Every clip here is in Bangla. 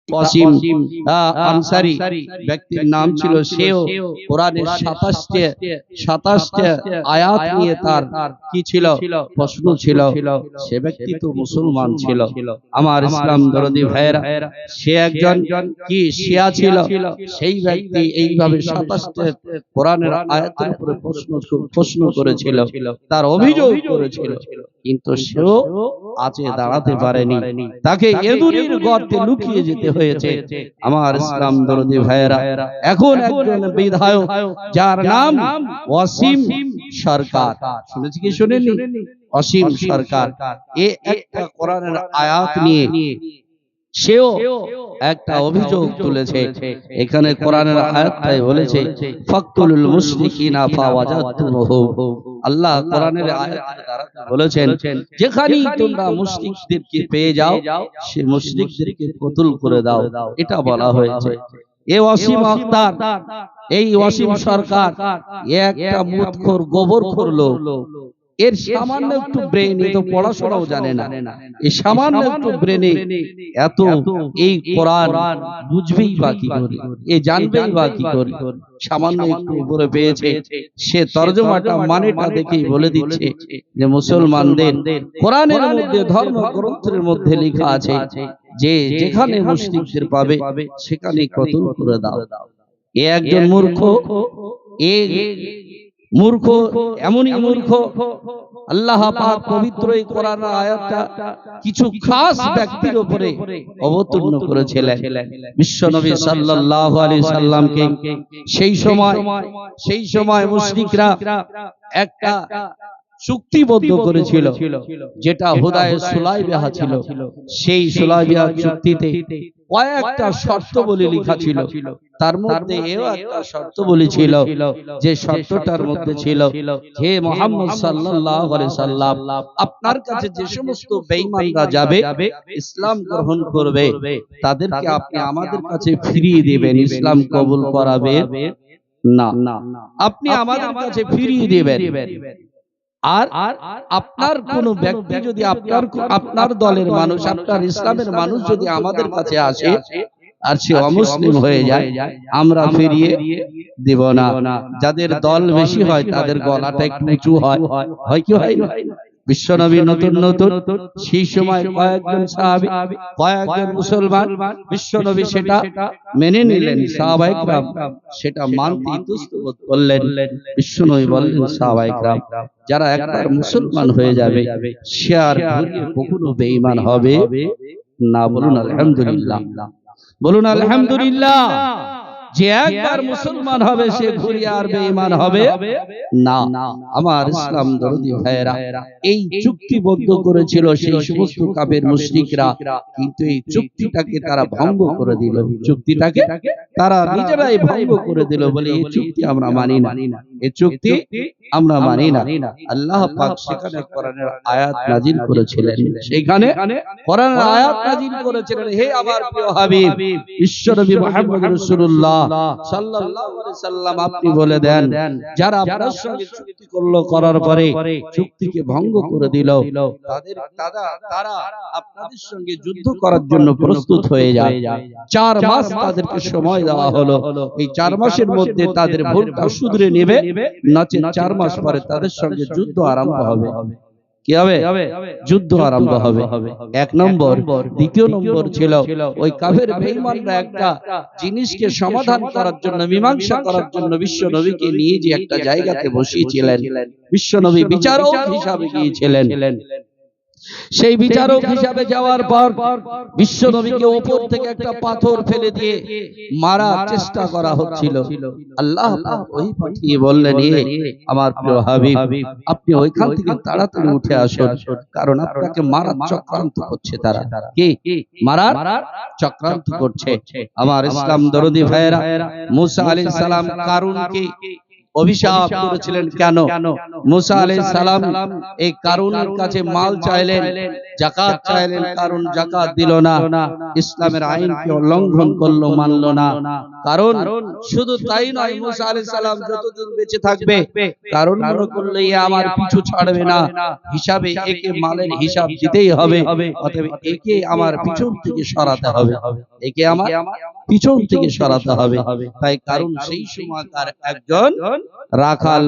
ওয়াসিম আনসারী ব্যক্তির নাম ছিল। সেও কোরআনের 27টা আয়াত নিয়ে তার কি ছিল, প্রশ্ন ছিল। সে ব্যক্তি তো মুসলমান ছিল। আমার ইসলাম দরদি ভাইয়েরা, সে একজন কি শিয়া ছিল। সেই ব্যক্তি এইভাবে 27টা কোরআনের আয়াতের উপরে প্রশ্ন করেছিল, তার অভিযোগ করেছিল, কিন্তু সেও আজে দাঁড়াতে পারেনি। তাকে এদুরির গর্তে লুকিয়ে যেতে হয়েছে। আমার ইসলাম দরদি ভাইয়েরা, এখন একজন বিধায়ক যার নাম ওয়াসিম সরকার, শুনেছি কি শুনেননি? ওয়াসিম সরকার এ একটা কোরআনের আয়াত নিয়ে সেও একটা অভিযোগ তুলেছে। এখানে কোরআনের আয়াতটাই বলেছে ফাকতুলুল মুশরিকিনা ফাওয়াজাতুমুহু। আল্লাহ কোরআনের আয়াতের দ্বারা বলেছেন, যেখানেই তোমরা মুশরিকদেরকে পেয়ে যাও, সে মুশরিকদেরকে কতল করে দাও, এটা বলা হয়েছে। এই ওয়াসিম আখতার, এই ওয়াসিম সরকার একটা মুদখোর গোবরখোর লোক। এর সামান্য একটু ব্রেন, এ তো পড়াশোনাও জানে না, এই সামান্য একটু ব্রেনে এত এই কোরআন বুঝবেই বা কি করে, এ জানবেই বা কি করে? সামান্য একটু উপরে পেয়েছে, সে তরজমাটা মানেটা দেখেই বলে দিচ্ছে যে মুসলমানদের কোরআনের মধ্যে, ধর্ম গ্রন্থের মধ্যে লেখা আছে যে যেখানে মুশরিকদের পাবে সেখানে কতল করে দাও। এ একজন মূর্খ, মূর্খ, এমনই মূর্খ। আল্লাহ পাক পবিত্র এই কোরআনের আয়াতটা কিছু খাস ব্যক্তির উপরে অবতীর্ণ করেছিলেন। বিশ্বনবী সাল্লাল্লাহু আলাইহি সাল্লামকে সেই সময় মুশরিকরা একটা চুক্তিবদ্ধ করেছিল, যেটা হুদায়ে সুলাইবিহা ছিল। সেই সুলাইবিহা চুক্তিতে কয়েকটা শর্ত বলে লেখা ছিল, তার মধ্যে এও একটা শর্ত বলেছিল, যে শর্তটার মধ্যে ছিল, হে মুহাম্মদ সাল্লাল্লাহু আলাইহি সাল্লাম, আপনার কাছে যে সমস্ত বেঈমানরা যাবে, ইসলাম গ্রহণ করবে, তাদেরকে আপনি আমাদের কাছে ফিরিয়ে দিবেন, ইসলাম কবুল করাবে না, আপনি আমাদের কাছে ফিরিয়ে দিবেন। আর আপনার কোন ব্যক্তি যদি আপনার দলের মানুষ, আপনার ইসলামের মানুষ যদি আমাদের কাছে আসে আর সে অমুসলিম হয়ে যায়, আমরা ফিরিয়ে দেব না। যাদের দল বেশি হয় তাদের গলাটা একটু উঁচু হয়, হয় কি হয় না? বিশ্বনবী নতুন নতুন সেই সময় কয়েকজন সাহাবী, কয়েকজন মুসলমান, বিশ্বনবী সেটা মেনে নিলেন। সাহাবায়ে কেরাম সেটা মানতে ইতস্তত করলেন। বিশ্বনবী বললেন, সাহাবায়ে কেরাম যারা একবার মুসলমান হয়ে যাবে সে আর কখনো বেঈমান হবে না। বলুন আলহামদুলিল্লাহ, বলুন আলহামদুলিল্লাহ। যে একবার মুসলমান হবে সে ঘুরিয়ে আর বেঈমান হবে না। আমার ইসলাম দরদি ভাইয়েরা, এই চুক্তিবদ্ধ করেছিল সেই সমস্ত কাফের মুশরিকরা, কিন্তু এই চুক্তিটাকে তারা ভঙ্গ করে দিল। চুক্তিটাকে তারা নিজেরাই ভঙ্গ করে দিল, বলে এই চুক্তি আমরা মানি না, এই চুক্তি আমরা মানি না। আল্লাহ পাক সেখানে কোরআনের আয়াত নাজিল করেছিলেন, সেখানে কোরআনের আয়াত নাজিল করেছিলেন, হে আমার প্রিয় হাবিব বিশ্বনবী মুহাম্মদ রাসূলুল্লাহ সাল্লাল্লাহু আলাইহি সাল্লাম, আপনি বলে দেন, যারা আপনার সঙ্গে চুক্তি করলো, করার পরে চুক্তিকে ভঙ্গ করে দিল, তারা আপনাদের সঙ্গে যুদ্ধ করার জন্য প্রস্তুত হয়ে যায়। 4 মাস তাদেরকে সময় দেওয়া হলো। এই 4 মাসের মধ্যে তাদের ভুলটা শুধরে নেবে, নচেত 4 মাস পরে তাদের সঙ্গে যুদ্ধ আরম্ভ হবে। কি হবে? যুদ্ধ আরম্ভ হবে। 1 নম্বর। দ্বিতীয় নম্বর ছিল, ওই কাফের বেঈমানরা একটা জিনিসকে সমাধান করার জন্য, মীমাংসা করার জন্য বিশ্বনবীকে নিয়ে যে একটা জায়গাতে বসিয়েছিলেন, বিশ্বনবী বিচারক হিসাবে গিয়েছিলেন। সেই বিচারক হিসাবে যাওয়ার পর বিশ্বনবীকে উপর থেকে একটা পাথর ফেলে দিয়ে মারার চেষ্টা করা হচ্ছিল। আল্লাহ পাক ওই পাঠিয়ে বললেন, আমার প্রিয় হাবিব, আপনি ওইখান থেকে তাড়াতাড়ি উঠে আসুন, কারণ আপনাকে মারার চক্রান্ত করছে। তারা কি মারার চক্রান্ত করছে। আমার ইসলাম দরদি ভাইয়েরা, মুসা আলাইহিস সালাম কারুনকে অভিশাপ করেছিলেন। কেন? মুসা আলাইহিস সালাম এই কারুনের কাছে মাল চাইলেন, যাকাত চাইলেন, কারুন যাকাত দিল না, ইসলামের আইনকে উল্লঙ্ঘন করলো, মানলো না। কারণ শুধু তাই নয়, মুসা আলাইহিস সালাম যতদিন বেঁচে থাকবে কারণ মনে করলে আমার পিছু ছাড়বে না, হিসাবে একে মালের হিসাব দিতেই হবে, অতএব একে আমার পিছন থেকে সরাতে হবে, একে আমার পিছন থেকে সরাতে হবে। তাই কারণ সেই সময়কার একজন রাখাল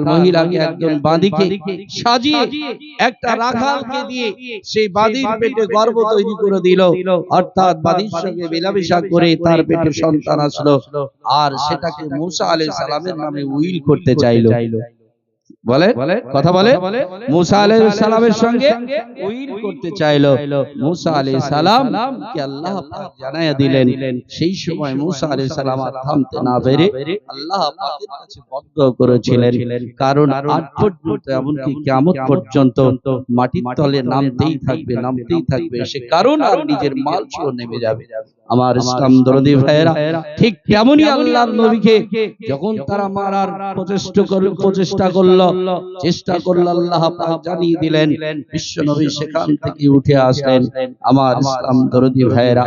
মহিলাকে একজন বাঁদিকে সাজিয়ে একটা রাখালকে দিয়ে সেই বাঁদির পেটে গর্ভ তৈরি করে দিল, অর্থাৎ বাঁদির সঙ্গে মেলামেশা করে তার পেটে সন্তান আসলো, আর সেটাকে মুসা আলাইহিস সালামের নামে উইল করতে চাইলো। বলে কথা বলে মুসা আলাইহিস সালামের সঙ্গে উইল করতে চাইলো। মুসা আলাইহিস সালাম কে আল্লাহ পাক জানায়া দিলেন। সেই সময় মুসা আলাইহিস সালাম আর থামতে না পেরে আল্লাহ পাকের কাছে বদ্ধ করেছিলেন, কারণ আজ পর্যন্ত এমনকি কিয়ামত পর্যন্ত মাটির তলে নামতেই থাকবে সে, কারণ আর নিজের মাল ছিল নেমে যাবে। আমার ইসলাম দরদি ভাইয়েরা, ঠিক তেমনি আল্লাহর নবীকে যখন তারা মারার চেষ্টা করলো আল্লাহ পাক জানিয়ে দিলেন, বিশ্ব নবী সেখান থেকে উঠে আসলেন। আমার ইসলাম দরদি ভাইয়েরা,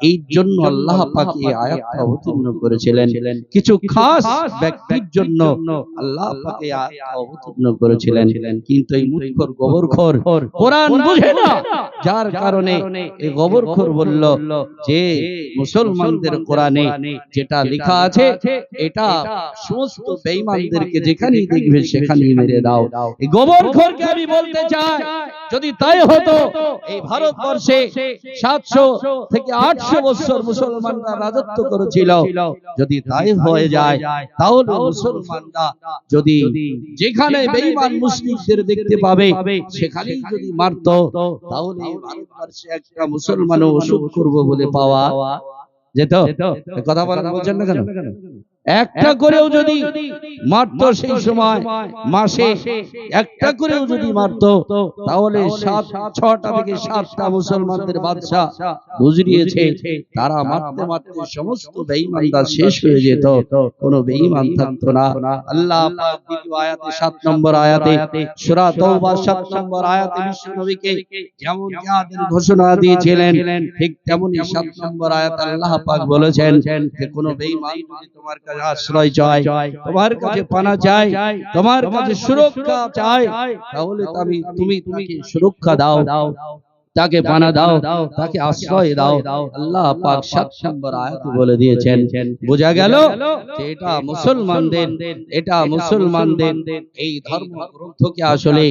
এই জন্য আল্লাহ পাক এই আয়াতটা অবতীর্ণ করেছিলেন, কিছু খাস ব্যক্তির জন্য আল্লাহ পাক এই আয়াতটা অবতীর্ণ করেছিলেন। কিন্তু এই মূর্খর গোবরখোর কোরআন বুঝে না, যার কারণে এই গোবরখোর বলল যে মুসলমানদের কোরআনে যেটা লেখা আছে এটা সমস্ত বেঈমানদেরকে যেখানেই দেখবে সেখানেই মেরে দাও। এই গোবরখোরকে আমি বলতে চাই, যদি তাই হতো এই ভারতবর্ষে 700 থেকে 800 বছর মুসলমানরা রাজত্ব করেছিল, যদি তাই হয়ে যায় তাহলে মুসলমানরা যদি যেখানে বেঈমান মুশরিকদের দেখতে পাবে সেখানেই যদি মারতো, তাহলে এই ভারতবর্ষে একটা মুসলমানও ওষুধ করব বলে পাওয়া যেত? কথা বলছেন না কেন? একটা করেও যদি মারতো সেই সময় মাসে একটা করেও যদি মারতো, তাহলে 6টা থেকে 7টা মুসলমানদের বাদশা গুজরিয়েছে, তারা মারতে মারতে সমস্ত বেঈমানরা শেষ হয়ে যেত, কোনো বেঈমান থাকতো না। আল্লাহ পাক দ্বিতীয় আয়াতে 7 নম্বর আয়াতে সূরা তাওবা 7 নম্বর আয়াতে বিশ্ব নবীকে যেমন জিহাদের ঘোষণা দিয়েছিলেন, ঠিক তেমনি 7 নম্বর আয়াতে আল্লাহ পাক বলেছেন যে কোনো বেঈমান যদি তোমার কাছে আশ্রয় চায়, তোমার কাছে পানা চায়, তোমার কাছে সুরক্ষা চায়, তাহলে তুমি তাকে সুরক্ষা দাও, তাকে পানা দাও, তাকে আশ্রয় দাও। আল্লাহ পাক 7 নম্বর আয়াতে বলে দিয়েছেন। বোঝা গেল যে এটা মুসলমানদের এই ধর্ম গ্রন্থকে আসলে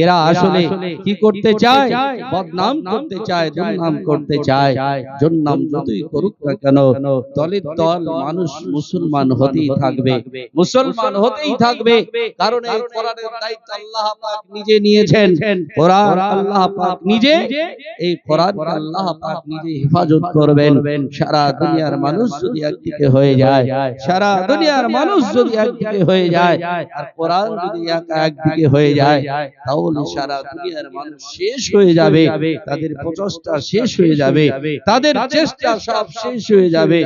এরা আসলে কি করতে চায়? বদনাম করতে চায়, দুর্নাম করতে চায়। দুর্নাম যতই করুক না কেন, দলের দল মানুষ মুসলমান হতেই থাকবে, কারণ এই কোরআনের দায়িত্ব আল্লাহ পাক নিজে নিয়েছেন। কোরআন আল্লাহ পাক নিজে, এই কোরআনকে আল্লাহ পাক নিজে হেফাজত করবেন। সারা দুনিয়ার মানুষ যদি একদিকে হয়ে যায়, আর কোরআন যদি একদিকে হয়ে যায়, তাহলে সারা দুনিয়ার মানুষ শেষ হয়ে যাবে, তাদের প্রচেষ্টা শেষ হয়ে যাবে, তাদের চেষ্টা সব শেষ হয়ে যাবে,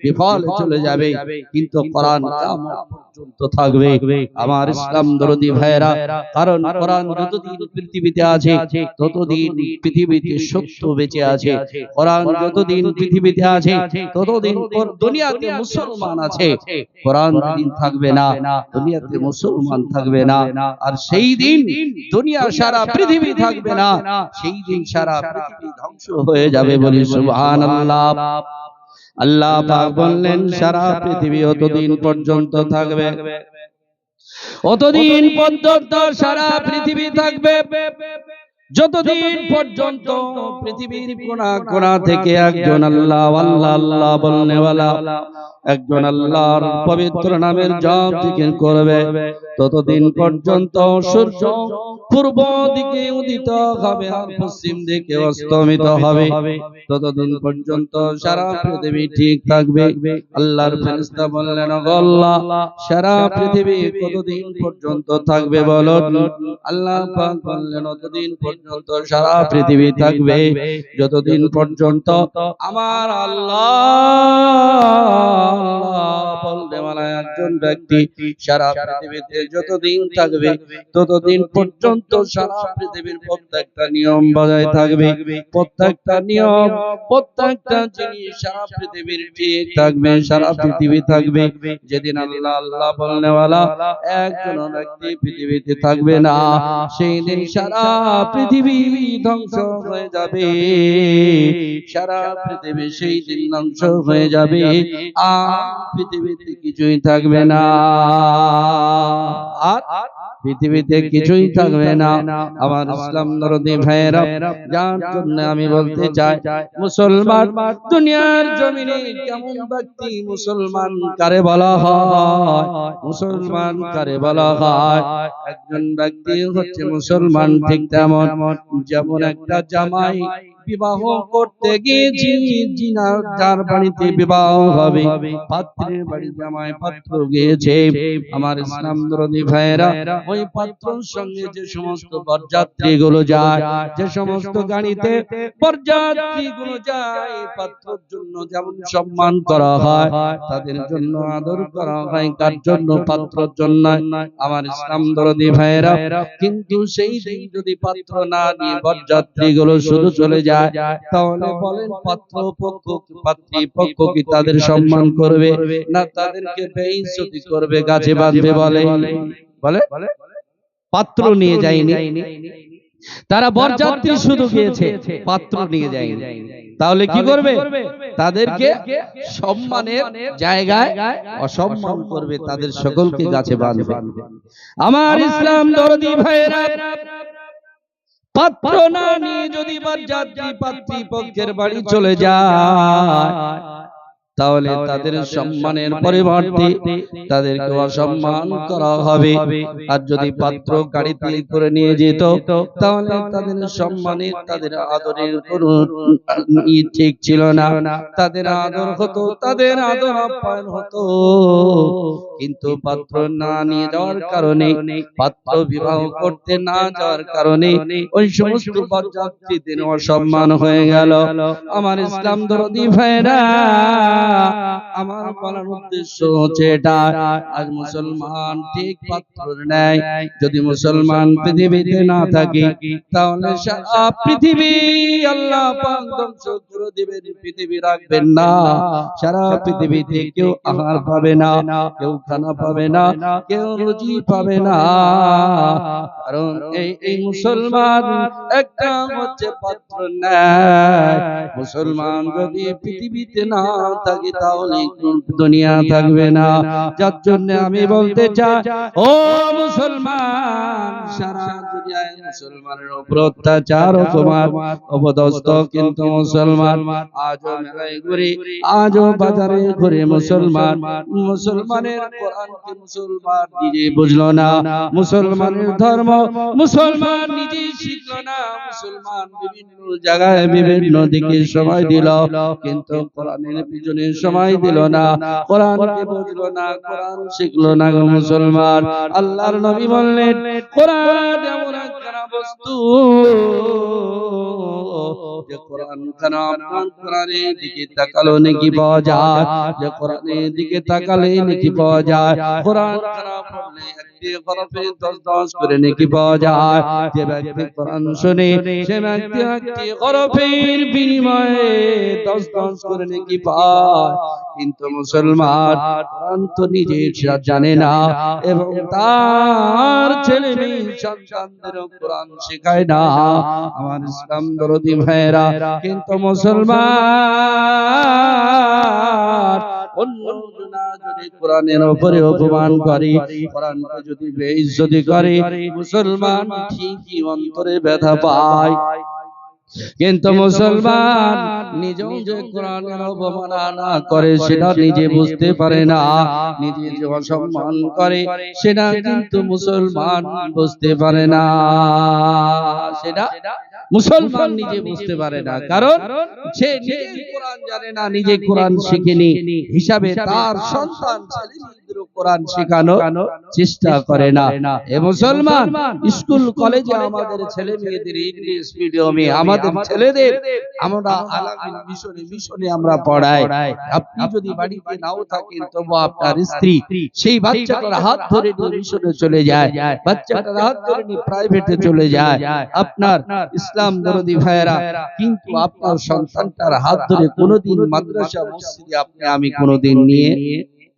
বিফল চলে যাবে, কিন্তু কোরআন কিয়ামত পর্যন্ত থাকবে। আমার ইসলাম দরদি ভাইয়েরা, কারণ কোরআন যতদিন পৃথিবীতে আছে ততদিন পৃথিবীতে সত্য বেঁচে আছে। কোরআন যতদিন পৃথিবীতে আছে ততদিন দুনিয়াতে মুসলমান আছে। কোরআন যেদিন থাকবে না, দুনিয়াতে মুসলমান থাকবে না, আর সেই দিন দুনিয়া সারা পৃথিবী থাকবে না, সেই দিন সারা পৃথিবী ধ্বংস হয়ে যাবে। বলি সুবহানাল্লাহ। আল্লাহ পাক বললেন সারা পৃথিবী অতদিন পর্যন্ত থাকবে, অতদিন পর্যন্ত সারা পৃথিবী থাকবে, যতদিন পর্যন্ত পৃথিবীর কোনা কোনা থেকে একজন আল্লাহ বলনেওয়ালা, একজন আল্লাহর পবিত্র নামের জপ জিকির করবে, ততদিন পর্যন্ত সূর্য পূর্ব দিকে উদিত হবে আর পশ্চিম দিকে অস্তমিত হবে, ততদিন পর্যন্ত সারা পৃথিবী ঠিক থাকবে। আল্লাহর ফেরেশতা বললেন, ওগো আল্লাহ, সারা পৃথিবী কতদিন পর্যন্ত থাকবে বলুন? আল্লাহ পাক বললেন, ততদিন পর্যন্ত সারা পৃথিবী থাকবে, যতদিন পর্যন্ত আমার আল্লাহ বলতে বলা একজন ব্যক্তি সারা পৃথিবীতে যতদিন থাকবে, ততদিন পর্যন্ত সারা পৃথিবীর প্রত্যেকটা নিয়ম বজায় থাকবে, প্রত্যেকটা নিয়ম, প্রত্যেকটা জিনিস সারা পৃথিবীর ঠিক থাকবে, সারা পৃথিবী থাকবে। যেদিন আল্লাহ আল্লাহ বলনেওয়ালা একজন ব্যক্তি পৃথিবীতে থাকবে না, সেই দিন সারা পৃথিবী ধ্বংস হয়ে যাবে, সারা পৃথিবী সেই দিন ধ্বংস হয়ে যাবে, আর পৃথিবীতে কিছুই থাকবে না, আর পৃথিবীতে কিছুই থাকবে না। আমার ইসলাম দরদি ভাইরা, যার জন্য আমি বলতে চাই, মুসলমান দুনিয়ার জমিনে কেমন ব্যক্তি, মুসলমান কারে বলা হয়, মুসলমান কারে বলা হয়? একজন ব্যক্তি হচ্ছে মুসলমান ঠিক তেমন যেমন একটা জামাই বিবাহ করতে গিয়েছি, যার বাড়িতে বিবাহ হবে, পাত্রের বাড়ি জামাই পাত্র গিয়েছে, আমার ইসলাম দরদি ভাইরা, ওই পাত্রর সঙ্গে যে সমস্ত বরযাত্রী গুলো যায়, যে সমস্ত গাড়িতে বরযাত্রী গুলো যায়, পাত্রর জন্য যেমন সম্মান করা হয়, তাদের জন্য আদর করা হয়, কার জন্য? পাত্রর জন্য। আমার ইসলাম দরদি ভাইরা, কিন্তু সেই দিন যদি পাত্র না নিয়ে বরযাত্রী গুলো শুধু চলে যায়, তাহলে বলেন পাত্র পক্ষ, পাত্রী পক্ষ কি তাদের সম্মান করবে না তাদেরকে বেইজ্জতি করবে, গাছে বাঁধবে? বলে বলে পাত্র নিয়ে যায়নি, তারা বরযাত্রী শুধু গিয়েছে, পাত্র নিয়ে যায়নি, তাহলে কি করবে? তাদেরকে সম্মানের জায়গায় অসম্মান করবে, তাদের সকলকে গাছে বাঁধবে। আমার ইসলাম দরদি ভাইরা, পাত্র না নিয়ে যদি বরযাত্রী পাত্রী পক্ষের বাড়ি চলে যায়, তাহলে তাদের সম্মানের পরিবর্তে তাদেরকে অসম্মান করা হবে। আর যদি পাত্র গাড়িতে করে নিয়ে যেত, তাহলে তাদের সম্মানের, তাদের আদরের কোনো ঠিক ছিল না, তাদের আদর হতো, তাদের আদর আপ্যায়ন হতো। কিন্তু পাত্র না নিয়ে যাওয়ার কারণে, পাত্র বিবাহ করতে না যাওয়ার কারণে ওই সমস্ত বরযাত্রীদের অসম্মান হয়ে গেল। আমার ইসলাম দরদি ভাইরা, আমার বলার উদ্দেশ্য হচ্ছে এটা, আজ মুসলমান ঠিক পাত্র নেয়, যদি মুসলমান পৃথিবীতে না থাকে, তাহলে সারা পৃথিবী আল্লাহ পাক ধ্বংস করে দিবেন, পৃথিবী রাখবেন না, সারা পৃথিবীতে কেউ আহার পাবে না, কেউ খানা পাবে না, কেউ রুজি পাবে না, কারণ এই মুসলমান একটা হচ্ছে পাত্র নেয়। মুসলমান যদি পৃথিবীতে না থাকে, তাহলে দুনিয়া থাকবে না। যার জন্য আমি বলতে চাই, ও মুসলমান, সারা দুনিয়ায় মুসলমানের উপর অত্যাচার তোমার অবদস্ত, কিন্তু মুসলমান আজও মেলায় ঘুরে, আজও বাজারে ঘুরে মুসলমান, মুসলমানের কোরআনকে মুসলমান নিজে বুঝলো না, মুসলমানের ধর্ম মুসলমান নিজে শিখলো না, মুসলমান বিভিন্ন জায়গায় বিভিন্ন দিকে সময় দিল, কিন্তু কোরআনের পিছনে সময় দিল না, কোরআনকে বুঝলো না, কোরআন শিখলো না। মুসলমান, আল্লাহর নবী বললেন, কোরআন এমন একটা বস্তু যে কোরআন খানা আপনার কোরআনের দিকে তাকালে নেকি পাওয়া যায়, যে কোরআনের দিকে তাকালে নেকি পাওয়া যায়, কোরআন খানা পড়লে একটি হরফে 10 করে নেকি পাওয়া যায়। যে ব্যক্তি কোরআন শুনে, সে ব্যক্তি একটি হরফের বিনিময়ে 10 করে নেকি পায়। কিন্তু মুসলমান কোরআন তো নিজে জানে না, এবং তার ছেলে মেয়ে সন্তানদেরও কোরআন শেখায় না। আমার ইসলাম দরদি ভাইরা, কিন্তু মুসলমান অন্য যদি কোরআনের উপরে অপমান করে, কোরআনকে যদি বেইজ্জতি করে, মুসলমান ঠিকই অন্তরে ব্যথা পায়। কিন্তু মুসলমান নিজেও যে কোরআনের অবমাননা করে সেটা নিজে বুঝতে পারে না, নিজে যে অসম্মান করে সেটা কিন্তু মুসলমান বুঝতে পারে না, সেটা মুসলমান নিজে বুঝতে পারে না, কারণ সে নিজে কোরআন জানে না, নিজে কোরআন শিখেনি, হিসাবে তার সন্তান ছেলে ছেলেদেরও কোরআন শেখানো চেষ্টা করে না। এ মুসলমান, স্কুল কলেজে আমাদের ছেলে মেয়েদের ইংলিশ মিডিয়ামে আমাদের ছেলেদের আমরা আলামিন মিশনে আমরা পড়াই। আপনি যদি বাড়িতে নাও থাকেন তবু আপনার স্ত্রী সেই বাচ্চাটার হাত ধরে নিয়ে মিশনে চলে যায়, বাচ্চাটার হাত ধরে নিয়ে প্রাইভেটে চলে যায়। আপনার ইসলাম দরদি ভাইয়েরা, কিন্তু আপনার সন্তানটার হাত ধরে কোনোদিন মাদ্রাসা মসজিদে আপনি আমি কোনোদিন নিয়ে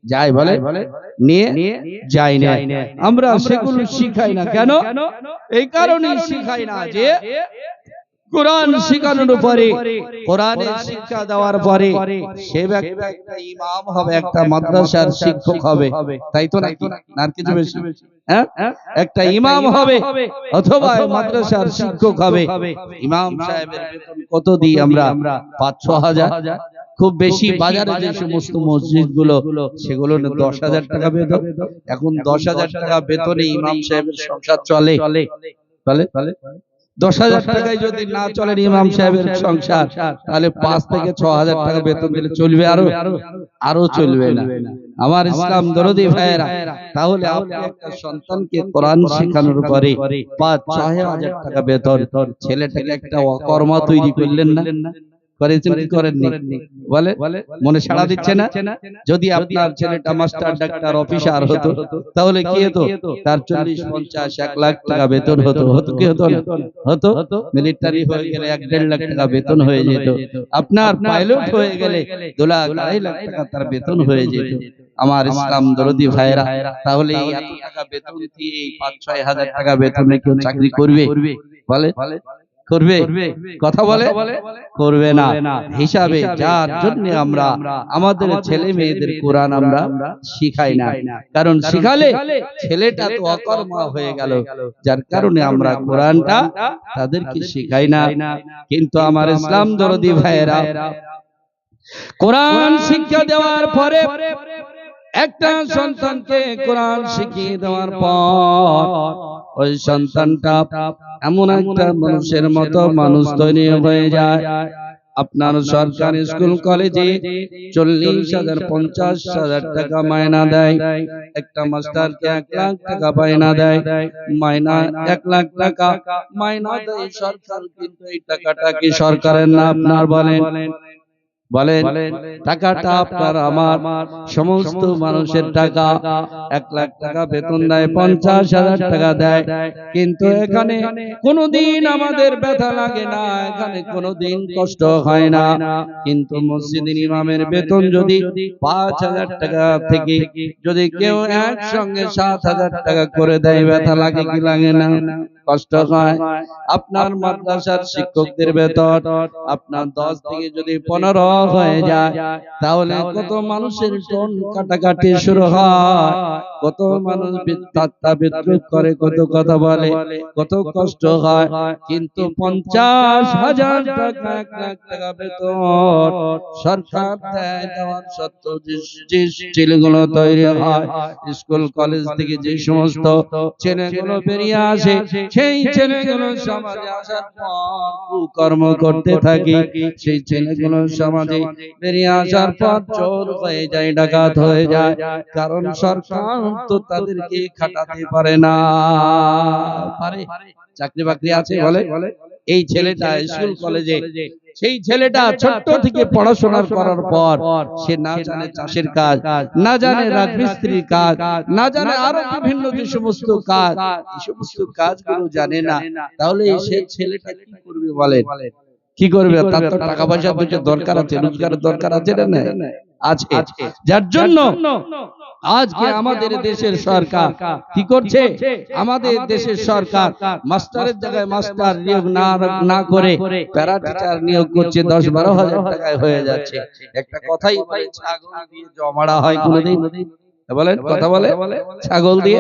যাই বলে নিয়ে যাই না। আমরা সেগুলো শিখাই না। কেন? এই কারণেই শিখাই না যে কোরআন শেখানোর পরে, কোরআনের শিক্ষা দেওয়ার পরে সে ব্যক্তি একটা ইমাম হবে, একটা মাদ্রাসার শিক্ষক হবে, তাই তো নাকি? আর কিছু বেশি? হ্যাঁ, একটা ইমাম হবে অথবা মাদ্রাসার শিক্ষক হবে। ইমাম সাহেবের বেতন কত দিই আমরা? 5-6 হাজার, খুব বেশি বাজারে যে সমস্ত মসজিদ গুলো সেগুলো 10,000 টাকা বেতন। এখন 10,000 টাকা বেতনে ইমাম সাহেবের সংসার চলে? 10,000 টাকায় যদি না চলে ইমাম সাহেবের সংসার, তাহলে 5 থেকে 6,000 টাকা বেতন দিলে চলবে? আরো চলবে না। আমার ইসলাম দরদি ভাইয়েরা, তাহলে আপনি একটা সন্তানকে কোরআন শেখানোর পরে 5-6 হাজার টাকা বেতন, ছেলেটাকে একটা কর্ম তৈরি করলেন না? করেছেন কি করেননি? বলে মনে সাড়া দিচ্ছে না? যদি আপনার ছেলেটা মাস্টার, ডাক্তার, অফিসার হতো, তাহলে কি হতো? তার 40-50-1 লাখ টাকা বেতন হতো। হতো কি হতো না? হতো। মিলিটারি হয়ে গেলে 1-1.5 লাখ টাকা বেতন হয়ে যেত। আপনার পাইলট হয়ে গেলে 2 লাখ 2.5 লাখ টাকা তার বেতন হয়ে যেত। আমার ইসলাম দরদি ভাইরা, তাহলে এই এত টাকা বেতন দিয়ে 5-6 হাজার টাকা বেতনে কেউ চাকরি করবে? বলে করবে? কথা বলে করবে না। হিসাবে যার জন্য আমরা আমাদের ছেলে মেয়েদের কোরআন আমরা শিখাই না, কারণ শিখালে ছেলেটা তো অকর্মা হয়ে গেল, যার কারণে আমরা কোরআনটা তাদেরকে শিখাই না। কিন্তু আমার ইসলাম দরদি ভাইয়েরা, কোরআন শিক্ষা দেওয়ার পরে একটা সন্তানকে কোরআন শিখিয়ে দেওয়ার পর ওই সন্তানটা এমন একটা মানুষের মতো মানুষ তৈরি হয়ে যায়। আপনার সরকারি স্কুল কলেজে 40,000-50,000 টাকা মাইনা দেয়, একটা মাস্টারকে 1 লাখ টাকা মাইনা দেয়, মাইনা 1 লাখ টাকা মাইনা দেয় সরকার। কিন্তু এই টাকাটা কি সরকারের না আপনার? বলেন টাকাটা আপনার আমার সমস্ত মানুষের টাকা। 1 লাখ টাকা বেতন দেয়, 50,000 টাকা দেয়, কিন্তু এখানে কোনোদিন আমাদের ব্যথা লাগে না, এখানে কোনোদিন কষ্ট হয় না। কিন্তু মসজিদের ইমামের বেতন যদি 5,000 টাকা থেকে যদি কেউ একসঙ্গে 7,000 টাকা করে দেয়, ব্যথা লাগে কি লাগে না? কষ্ট হয়। আপনার মাদ্রাসার শিক্ষকদের বেতন আপনার 10 থেকে যদি 15 হয়ে যায়, তাহলে কত মানুষের টোন কাটাকাটি শুরু হয়, কত মানুষ ঠাট্টা বিদ্রুপ করে, কত কথা বলে, কত কষ্ট হয়। কিন্তু 50,000 টাকা 1 লাখ টাকা বেতন সরকার দেয়, দেওয়ার সত্ত্বেও যে ছেলেগুলো তৈরি হয় স্কুল কলেজ থেকে, যে সমস্ত ছেলেগুলো বেরিয়ে আসে, সেই ছেলেগুলো সমাজে আসার পর কুকর্ম করতে থাকে, সেই ছেলেগুলো সমাজে বেরিয়ে আসার পর চোর হয়ে যায়, ডাকাত হয়ে যায়, কারণ সরকার তো তাদেরকে খাটাতে পারে না। পারে? চাকরি বাকরি আছে বলে? এই ছেলেটা স্কুল কলেজে, সেই ছেলেটা ছোট্ট থেকে পড়াশোনা করার পর সে না জানে চাষের কাজ, না জানে রাজমিস্ত্রির কাজ, না জানে আরো বিভিন্ন যে সমস্ত কাজ, এই সমস্ত কাজগুলো জানে না, তাহলে সেই ছেলেটা কি করবে বলেন? কি করবে? তার তো টাকা পয়সা দরকার আছে, রোজগারের দরকার আছে না? আছে। যার জন্য আজকে আমাদের দেশের সরকার কি করছে? আমাদের দেশের সরকার মাস্টারের জায়গায় মাস্টার নিয়োগ না করে প্যারা টিচার নিয়োগ করছে, 10-12 হাজার টাকায় হয়ে যাচ্ছে। একটা কথাই বলে, ছাগল দিয়ে জমাড়া হয় কোনোদিন? বলেন, কথা বলে, ছাগল দিয়ে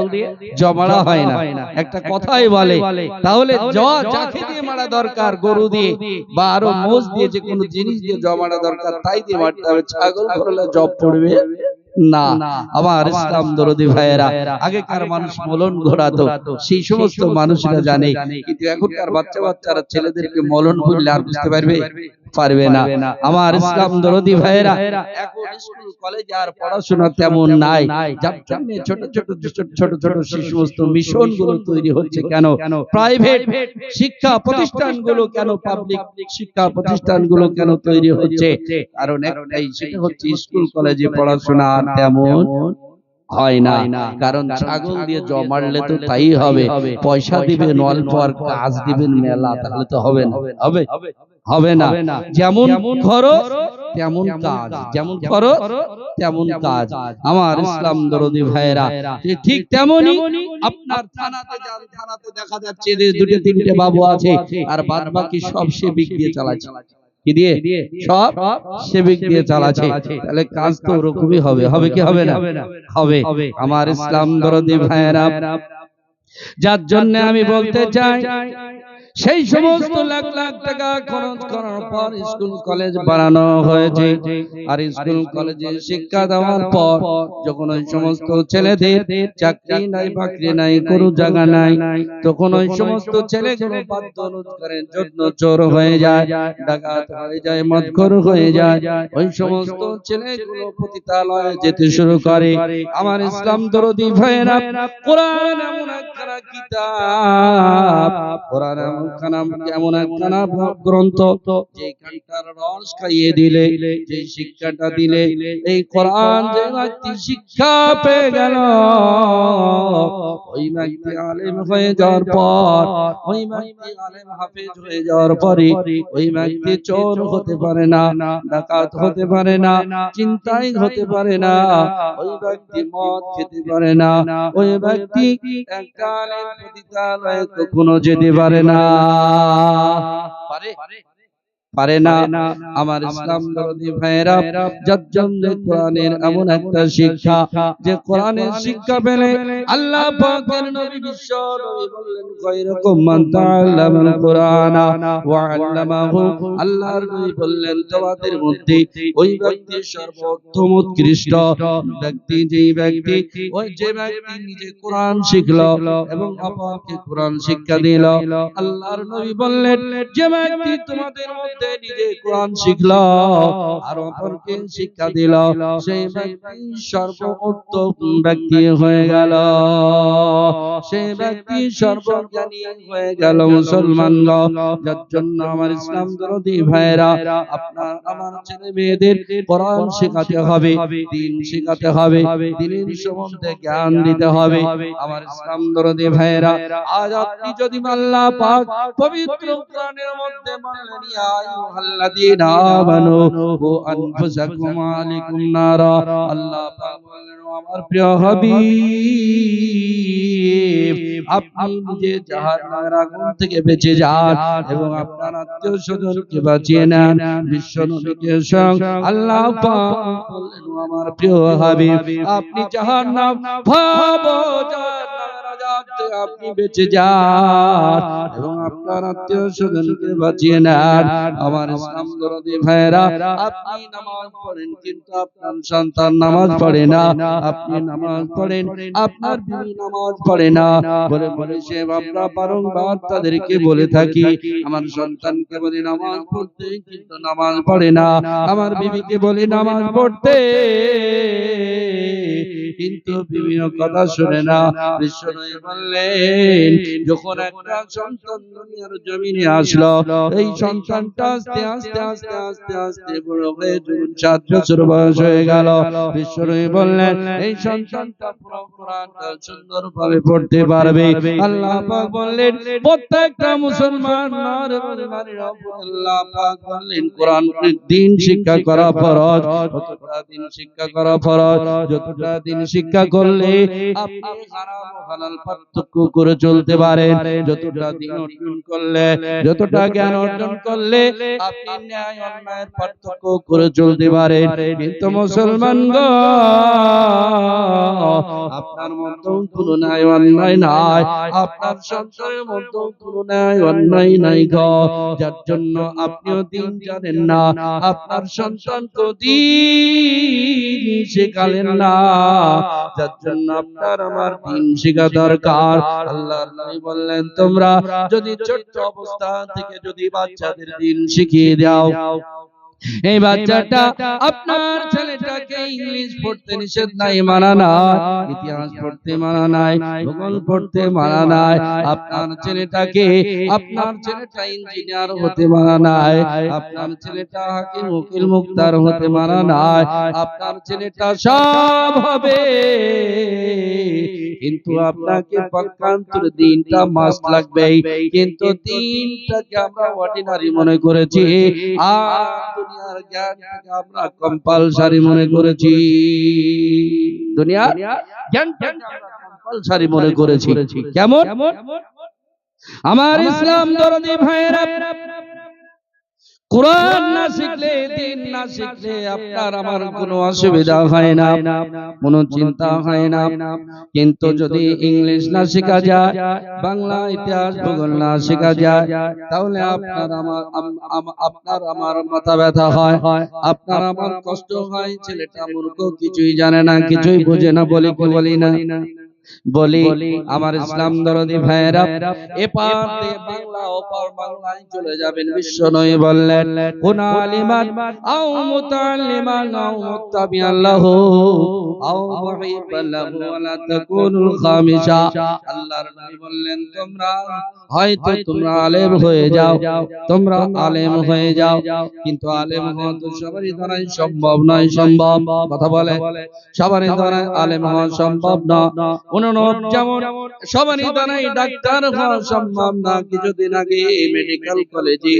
জমাড়া হয় না, একটা কথাই বলে। তাহলে যাকে দিয়ে মারা দরকার, গরু দিয়ে বা আরো মোষ দিয়ে, যে কোনো জিনিস দিয়ে জমাড়া দরকার, তাই দিয়ে মারতে হবে। ছাগল করলে জব পড়বে না। আমার ইসলাম দরদি ভাইয়েরা, আগেকার মানুষ মলন ঘোরাতো, সেই সমস্ত মানুষরা জানে, কিন্তু এখনকার বাচ্চারা ছেলেদেরকে মলন বললে আর বুঝতে পারবে? পারবে না। আমার ইসলাম দরদি ভাইরা, এখন স্কুল কলেজে আর পড়াশোনা তেমন নাই, যার জন্য ছোট ছোট ছোট ছোট সমস্ত মিশন গুলো তৈরি হচ্ছে। কেন প্রাইভেট শিক্ষা প্রতিষ্ঠানগুলো, কেন পাবলিক শিক্ষা প্রতিষ্ঠানগুলো কেন তৈরি হচ্ছে? কারণ একটাই, সেটা হচ্ছে স্কুল কলেজে পড়াশোনা তেমন হয় না। কারণ ছাগল দিয়ে জমাড়লে তো তাই হবে, পয়সা দিবেন অল্প আর কাজ দিবেন মেলা, তাহলে তো হবে না। হবে হবে না। যেমন খরচ তেমন কাজ, যেমন খরচ তেমন কাজ। আমার ইসলাম দরদি ভাইরা, ঠিক তেমনই আপনার থানাতে যান, থানাতে দেখা যাচ্ছে যে দুটো তিনটে বাবু আছে, আর বাদ বাকি সব সেবিক দিয়ে চালাচ্ছে। কি দিয়ে? সব সেবিক দিয়ে চালাচ্ছে। তাহলে কাজ তো ওরকমই হবে। হবে কি হবে না? হবে। আমার ইসলাম দরদি ভাইরা, যার জন্য আমি বলতে চাই, সেই সমস্ত লাখ লাখ টাকা খরচ করার পর স্কুল কলেজ বানানো হয়েছে, আর স্কুল কলেজে শিক্ষা দেওয়ার পর যখন ওই সমস্ত ছেলেদের চাকরি নাই, বাকরি নাই, কোনো জায়গা নাই, তখন ওই সমস্ত ছেলেগুলো বাধ্য রোজগারের জন্য চোর হয়ে যায়, ডাকাত হয়ে যায়, মদখোর হয়ে যায়। ওই সমস্ত ছেলেগুলো পতিতালয়ে যেতে শুরু করে। আমার ইসলাম দরদি ভাইয়েরা, কোরআন এমন একখানা কিতাব, কোরআন এমন একখানা গ্রন্থ, যে কানটার রস খাইয়ে দিলে, যে শিক্ষাটা দিলে, এই কোরআন যে ব্যক্তি শিক্ষা পেয়ে গেল, ওই ব্যক্তি আলেম হয়ে যাওয়ার পর, ওই ব্যক্তি আলেম হাফেজ হয়ে যাওয়ার পরে, ওই ব্যক্তি চোর হতে পারে না, ডাকাত হতে পারে না, চিন্তাই হতে পারে না, ওই ব্যক্তি মদ খেতে পারে না, ওই ব্যক্তি একটা আলেম পতিতালয়ে কখনো যেতে পারে না। পারে? পারে না। আমার ইসলাম দরদি ভাইরা, যার জন্য কোরআনের এমন একটা শিক্ষা, যে কোরআনের শিক্ষা পেলে আল্লাহ পাকের নবী বিশ্ব নবী বললেন, খায়রুকুম মান তাআল্লামাল কুরআনা ওয়া আল্লামাহু। আল্লাহর নবী বললেন, তোমাদের মধ্যে ওই ব্যক্তি সর্বোত্তম উৎকৃষ্ট ব্যক্তি, যেই ব্যক্তি, ওই যে ব্যক্তি নিজে কোরআন শিখলো এবং অপরকে কোরআন শিক্ষা দিল। আল্লাহর নবী বললেন, যে ব্যক্তি তোমাদের মধ্যে নিজে কোরআন শিখলো আর অপরকে শিক্ষা দিল, সেই ব্যক্তি সর্বোত্তম ব্যক্তি হয়ে গেল, সেই ব্যক্তি সর্বজ্ঞানী হয়ে গেল। মুসলমানগণ, যার জন্য আমার ইসলাম দরদি ভাইরা, আপনার আমার ছেলে মেয়েদের কোরআন শেখাতে হবে, দ্বীন শেখাতে হবে, দ্বীনের সম্বন্ধে জ্ঞান দিতে হবে। আমার ইসলাম দরদি ভাইরা, আজ আপনি যদি আল্লাহ পাক পবিত্র কোরআনের মধ্যে বলেন, ইয়া আইয়ুহাল্লাযীনা আমানু কু আনফুসাকুম ওয়া আলাইকুম নারা, আল্লাহ পাক বলেন, আমার প্রিয় হাবিব, আপনি নিজে জাহান্নামের আগুন থেকে বেঁচে যান এবং আপনার আত্মীয় স্বজনকে বাঁচিয়ে নেন। বিশ্ব নবীকে স্বয়ং আল্লাহ পাক বললেন, আমার প্রিয় হাবিব, আপনি জাহান্নাম আপনি বেঁচে যান এবং আপনার আত্মীয় স্বজনকে বাঁচিয়ে নেন। আমার ইসলাম দরদি ভাইরা, আপনি নামাজ পড়েন কিন্তু আপনার সন্তান নামাজ পড়ে না, আপনি নামাজ পড়েন, আপনার বিবি নামাজ পড়ে না, বলে বলে সে আমরা বারংবার তাদেরকে বলে থাকি, আমার সন্তানকে বলি নামাজ পড়তে কিন্তু নামাজ পড়ে না, আমার বিবিকে বলি নামাজ পড়তে কিন্তু বিভিন্ন কথা শুনে না। বিশ্বনবী বললেন, যখন একটা সন্তান দুনিয়ার জমিনে আসলো, এই সন্তানটা আস্তে আস্তে আস্তে আস্তে আস্তে বড় হয়ে যখন 7 বছর বয়স হয়ে গেল, বিশ্বনবী বললেন, এই সন্তানটা পুরো কোরআনটা সুন্দরভাবে পড়তে পারবে। আল্লাহ পাক বললেন, প্রত্যেকটা মুসলমান নর এবং নারীর উপর আল্লাহ পাক বললেন, কোরআনের দ্বীন শিক্ষা করা ফরজ। যতটা দ্বীন শিক্ষা করা ফরজ, যতটা দ্বীন শিক্ষা করলে আপনি হারাম ও হালাল পার্থক্য করে চলতে পারেন, যতটা দ্বীন অর্জন করলে, যতটা জ্ঞান অর্জন করলে আপনি ন্যায় অন্যায়ের পার্থক্য করে চলতে পারেন। কিন্তু মুসলমানগণ, আপনার মধ্যে কোনো ন্যায় অন্যায় নাই, আপনার সন্তানের মধ্যে কোনো ন্যায় অন্যায় নাই গো, যার জন্য আপনিও দ্বীন জানেন না, আপনার সন্তানকে দ্বীন শেখালেন না। যার জন্য আপনার আমার দিন শেখা দরকার। আল্লাহর নবী বললেন, তোমরা যদি ছোট্ট অবস্থা থেকে যদি বাচ্চাদের দিন শিখিয়ে দাও, এই বাচ্চাটা আপনার ছেলেটাকে ইংলিশ পড়তে নিষেধ নাই, মানা নাই, ইতিহাস পড়তে মানা নাই, ভূগোল পড়তে মানা নাই, আপনার ছেলেটা ইঞ্জিনিয়ার হতে মানা নাই, আপনার ছেলেটা হাকিম উকিল মুক্তার হতে মানা নাই, আপনার ছেলেটা সব হবে, কিন্তু আপনাকে পক্ষান্তর দিনটা মাস্ট লাগবে। কিন্তু দিনটাকে আমরা অর্ডিনারি মনে করেছি, আর দুনিয়ার জ্ঞানটাকে আমরা কম্পালসারি মনে করেছি। দুনিয়ার জ্ঞানটাকে আমরা কম্পালসারি মনে করেছি। কেমন? আমার ইসলাম দরদি ভাইয়েরা, কোরআন না শিখলে, দিন না শিখলে আপনার আমার কোনো অসুবিধা হয় না, কোনো চিন্তা হয় না। কিন্তু যদি ইংলিশ না শেখা যায়, বাংলা ইতিহাস ভূগোল না শেখা যায়, তাহলে আপনার আমার মাথা ব্যথা হয়, আপনার আমার কষ্ট হয়। ছেলেটা মূর্খ, কিছুই জানে না, কিছুই বোঝে না, বলি কি বলি না বলি। আমার ইসলাম দরদি ভাইয়েরা, এপার দিয়ে বাংলা ওপার বাংলায় চলে যাবেন। বিশ্বনবী বললেন, কোন আলিমান আও মুতাআল্লিমান আও মুত্তাবিআন লাহু আও মুহিব্বান লাহু ওয়ালা তাকুনুল খামিসা। আল্লাহর নবী বললেন, তোমরা আলেম হয়ে যাও, তোমরা আলেম হয়ে যাও, কিন্তু আলেম হওয়া তো সবারই দ্বারাই সম্ভব নয়। সম্ভব কথা বলে, সবারই দ্বারা আলেম হওয়া সম্ভব না। যেমন সবারই দ্বারাই ডাক্তার হওয়া সম্ভব না। কিছুদিন আগে মেডিকেল কলেজে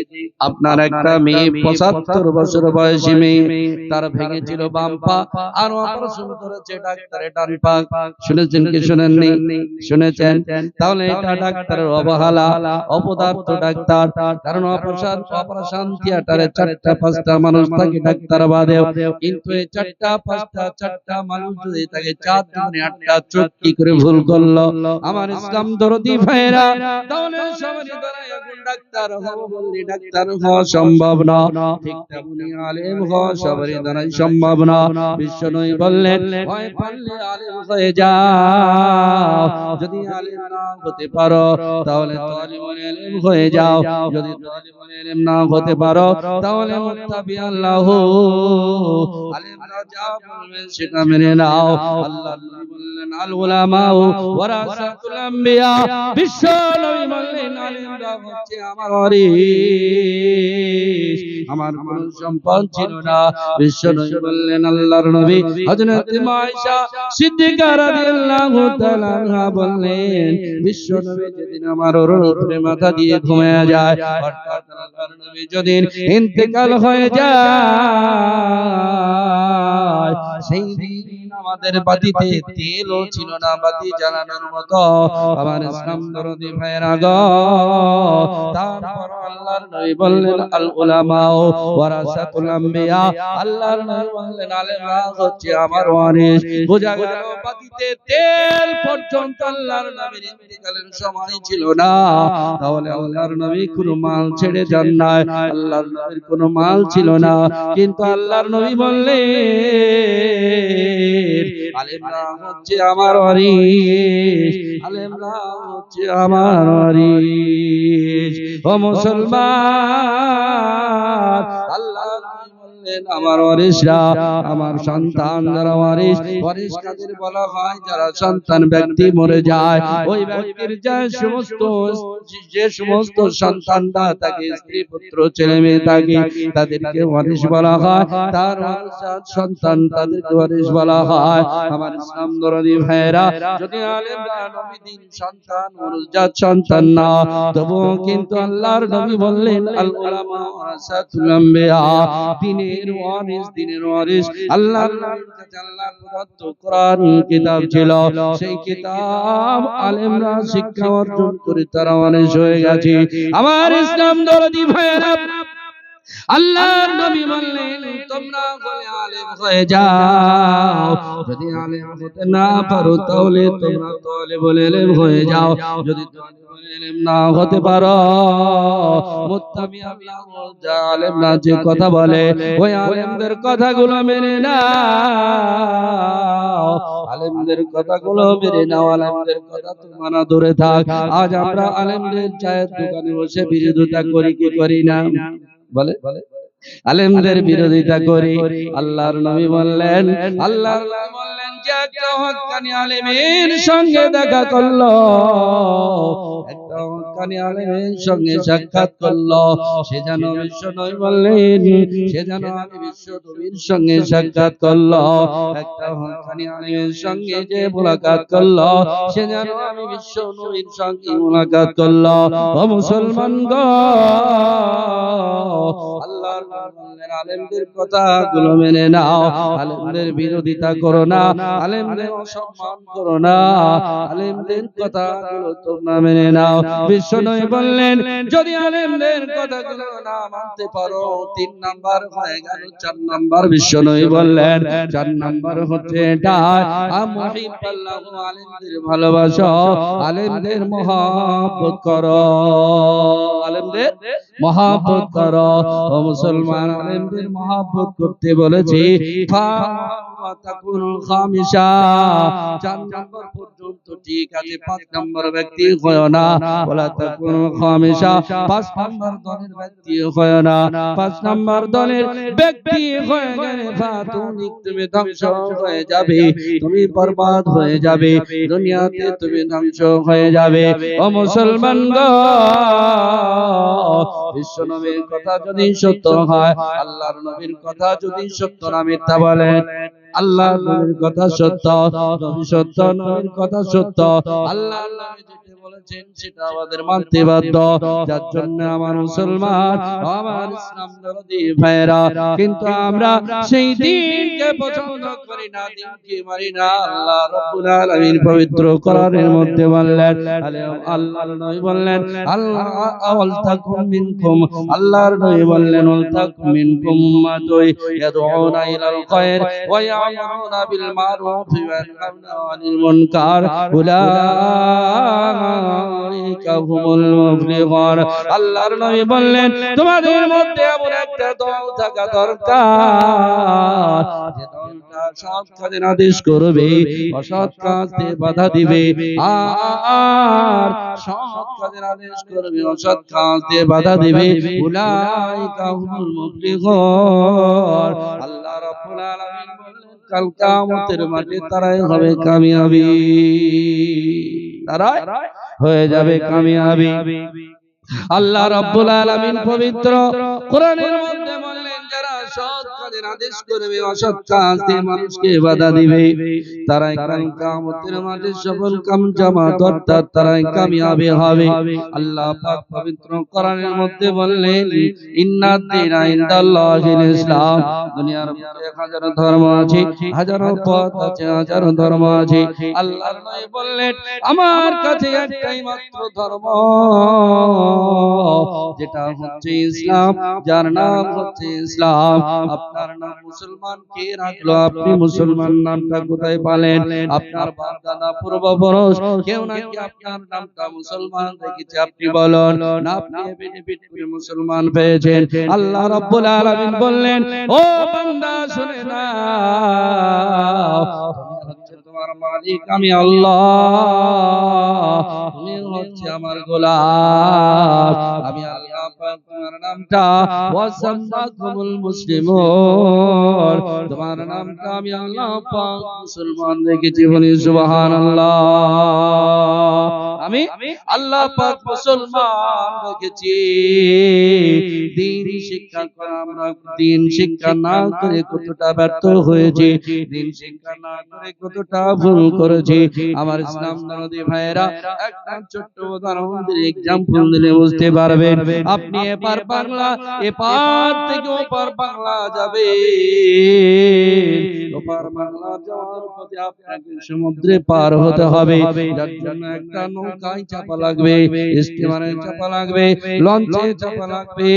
আপনার একটা মেয়ে, ৭৫ বছর বয়সী মেয়ে, তার ভেঙেছিল বাম পা, আর অপারেশন করেছে ডাক্তারে ডান পা। শুনেছেন কি শুনেননি? শুনেছেন? তাহলে এটা ডাক্তারের অবহেলা, অপদার্থ ডাক্তার। কারণ অপারেশন থিয়েটারে ৪টা-৫টা মানুষ থাকে ডাক্তার বাদেও, কিন্তু এই ৪টা-৫টা মানুষ যদি থাকে ৪ দুগুণে ৮টা চোখ কি করে ভুল করলো? আমার ইসলাম দরদি ভাইরা, তাহলে সবারই দ্বারা এখন ডাক্তার হবো বললে ডাক্তার হওয়া সম্ভব না। ঠিক তেমনি আলেম হওয়া সবারই দ্বারাই সম্ভব না। বিশ্বনবী বললেন, ভয় পারলে আলেম হয়ে যাও, যদি আলেম না হতে পারো তাহলে তালিবুল ইলম হয়ে যাও, যদি তালিবুল ইলম না হতে পারো তাহলে মুত্তাবিআন লাহু, আলেমরা যা বলবেন সেটা মেনে নাও। আল্লাহর নবী বললেন, আল উলামা ওয়ারাসাতুল আম্বিয়া। বিশ্ব নবী বললেন, আলেমরা হচ্ছে আমার ওয়ারিস, আমার কোনো সম্পদ ছিল না। বিশ্ব নবী বললেন, আল্লাহর নবী হযরত আয়েশা সিদ্দিকা রাদিয়াল্লাহু তাআলা আনহা বললেন, বিশ্ব নবী যেদিন আমার উপরে মাথা দিয়ে ঘুমিয়ে যায়, অর্থাৎ আল্লাহর নবী যেদিন ইন্তেকাল হয়ে যায়, সেই দিন আমাদের বাতিতে তেলও ছিল না বাতি জ্বালানোর মতো। আমার ইসলাম দরদি ভাইয়েরা গো, তারপর আল্লাহর নবী বললেন, আল উলামা ওয়ারাসাতুল আম্বিয়া। আল্লাহর নবী বললেন, আলেমরা হচ্ছে আমার ওয়ারিস। বোঝা গেল বাতিতে তেল পর্যন্ত আল্লাহর নবীর ইন্তেকালের সময় ছিল না। তাহলে আল্লাহর নবী কোনো মাল ছেড়ে যান না, আল্লাহর নবীর কোনো মাল ছিল না, কিন্তু আল্লাহর নবী বললেন, আলেমরা হচ্ছে আমার ওয়ারিস, আলেমরা হচ্ছে আমার ওয়ারিস। ও মুসলমান, আল্লাহ বললেন, আমার ওয়ারিসরা, আমার সন্তান যারা ওয়ারিস। ওয়ারিস কাদের বলা হয়? যারা সন্তান ব্যক্তি মরে যায়, ওই ব্যক্তির যে সমস্ত সন্তানরা থাকে, স্ত্রী পুত্র ছেলে মেয়ে থাকে, তাদেরকে ওয়ারিস বলা হয়। তার সন্তান তাদেরকে ওয়ারিস বলা হয়। আমার ইসলাম দরদি ভাইরা, যদি আলেমরা নবী দিন সন্তান ওয়ারিসজাত সন্তান না, তবুও কিন্তু আল্লাহর নবী বললেন, আল উলামা ওয়ারাসাতুল আম্বিয়া, দিনের ওয়ারিস, দিনের ওয়ারিস। আল্লাহর নবীর কাছে আল্লাহর প্রদত্ত কোরআন কিতাব ছিল, সেই কিতাব আলেমরা শিক্ষা অর্জন করে তারা ওয়ারিস হয়ে গেছে। আমার ইসলাম দরদি ভাইরা, আল্লাহর নবী বললেন, তোমরা বলে আলেম হয়ে যাও, যদি আলেম হতে না পারো তাহলে তোমরা তালিবুল ইলম হয়ে যাও, যদি তালিবুল ইলম না হতে পারো মুত্তাবিআন লাহু, যা আলেমরা যে কথা বলে ওই আলেমদের কথাগুলো মেনে নাও। আলেমদের কথাগুলো মেনে নাও, আলেমদের কথা তো মানা দূরে থাক। আজ আমরা আলেমদের চায়ের দোকানে বসে বিরোধিতা করি কি করি না? বলে আলেমদের বিরোধিতা করি। আল্লাহর নবী বললেন, আল্লাহর নবী বললেন যে একটা হক্কানি আলেমের সঙ্গে দেখা করলো, একটা হক্কানি আলেমের সঙ্গে সাক্ষাৎ করলো, সে যেন বিশ্ব নবী বললেন, সে যেন আমি বিশ্ব নবীর সঙ্গে সাক্ষাৎ করলো। একটা হক্কানি আলেমের সঙ্গে যে মুলাকাত করলো, সে যেন আমি বিশ্ব নবীর সঙ্গে মুলাকাত করলো। ও মুসলমানগণ, আল্লাহর বললেন আলেমদের কথাগুলো মেনে নাও, আলেমদের বিরোধিতা করো না, আলেমদের অসম্মান করো না, আলেমদের কথাগুলো তোমরা মেনে নাও। বিশ্বনবী বললেন যদি আলেমদের কথাগুলো না মানতে পারো, 3 নাম্বার হয়ে গেল। 4 নাম্বার বিশ্বনবী বললেন, 4 নাম্বার হচ্ছে এটা, মুহিব্বাল্লাহ, আলেমদের ভালোবাসো, আলেমদের মহব্বত করো, আলেমদের মহব্বত করো। ও মুসলমান, আলেমদের মহব্বত করতে বলেছি। ফাতাকুল খামিসা, 4 নম্বর পর্যন্ত ঠিক আছে, 5 নম্বর ব্যক্তি হয় না। ওয়ালা তাকুল খামিসা, 5 নম্বর দলের ব্যক্তি হয় না। 5 নম্বর দলের ব্যক্তি হয়ে গেলে ফাতুনিক, তুমি ধ্বংস হয়ে যাবে, তুমি বরবাদ হয়ে যাবে, দুনিয়াতে তুমি ধ্বংস হয়ে যাবে। ও মুসলমানগণ, বিশ্ব নবীর কথা যদি সত্য হয়, আল্লাহর নবীর কথা যদি সত্য না মিথ্যা বলেন, আল্লাহর নবীর কথা সত্য, নবী সত্য, নবীর কথা সত্য, আল্লাহর নবী যেটা বলেছেন সেটা আমাদের মানতে বাধ্য। যার জন্য আমার মুসলমান, আমার ইসলাম দরদি ভাইরা, কিন্তু আমরা সেই দিনকে পছন্দ করি না, দিনকে মানি না। আল্লাহ রাব্বুল আলামিন পবিত্র কোরআনের মধ্যে বললেন, আল্লাহর নবী বললেন, আল্লাহ আওয়াল তাকুম মিনকুম, আল্লাহর নবী বললেন ওয়াল তাকুম মিনকুম উম্মাতুন ইয়াদউনা ইলাল খায়র ওয়া ইয়ামুরুনা বিল মারুফ ওয়া ইয়ানহাউনা আনিল মুনকার উলাইকা হুমুল মুফলিহুন। আল্লাহর নবী বললেন তোমাদের মধ্যে এমন একটা দল থাকা দরকার, যে দলটা সৎ কাজের আদেশ করবে, অসৎ কাজে বাধা দিবে, আর সৎ কাজের আদেশ করবে, অসৎ কাজে বাধা দিবে। উলাইকা হুমুল মুফলিহুন। আল্লাহ রাব্বুল আলামিন বলেন কাল কিয়ামতের মাঠে তারাই হবে কামিয়াবি, তারাই হয়ে যাবে কামিয়াবি। আল্লাহ রাব্বুল আলামিন পবিত্র কোরআনের মধ্যে বললেন যারা সৎ কাজের আদেশ করবে, অসৎ কাজে মানুষকে বাধা দিবে, তারাই কাল কিয়ামতের মাঠে সফল কামজামাত, অর্থাৎ তারাই কামিয়াবি হবে। আল্লাহ পাক পবিত্র কোরআনের মধ্যে বললেন ইন্নাদ দীনা ইনদাল্লাহিল ইসলাম। দুনিয়ার মধ্যে হাজারো ধর্ম আছে, হাজারো পথ আছে, হাজারো ধর্ম আছে। আল্লাহর নবী বললেন আমার কাছে একটাই মাত্র ধর্ম, যেটা হচ্ছে ইসলাম, যার নাম হচ্ছে ইসলাম। আপনার নাম মুসলমান কে রাখলো? আপনি মুসলমান নামটা কোথায় পেলেন? আপনার বাপ দাদা পূর্বপুরুষ কেউ নাকি আপনার নামটা মুসলমান রেখেছে? আপনি বলুন না, আপনি বেনিফিট করে মুসলমান পেয়েছেন। আল্লাহ রাব্বুল আলামিন বললেন ও বান্দা শুনে নাও, তোমার মালিক আমি আল্লাহ, তুমি হচ্ছে আমার গোলাম, আমি আল্লাহ পাক তোমার নামটা ওয়াসাম্মাকুমুল মুসলিমুন, তোমার নামটা আমি আল্লাহ পাক মুসলমান রেখেছি। বলি সুবহানাল্লাহ। আমি আল্লাহ পাক মুসলমান রেখেছি। দিন শিক্ষা করা, আমরা দিন শিক্ষা না করে কতটা ব্যর্থ হয়েছি, দিন শিক্ষা না করে কতটা ভুল করেছি। আমার ইসলাম দরদি ভাইরা, একটা ছোট্ট উদাহরণ দিয়ে এক্সাম্পল দিলে বুঝতে পারবেন। আপনি এপার বাংলা, এপার থেকে ওপার বাংলা যাবে, ওপার বাংলা যাওয়ার পথে আপনাকে সমুদ্রে পার হতে হবে, যার জন্য একটা নৌকায় চাপা লাগবে, স্টিমারে চাপা লাগবে, লঞ্চে চাপা লাগবে,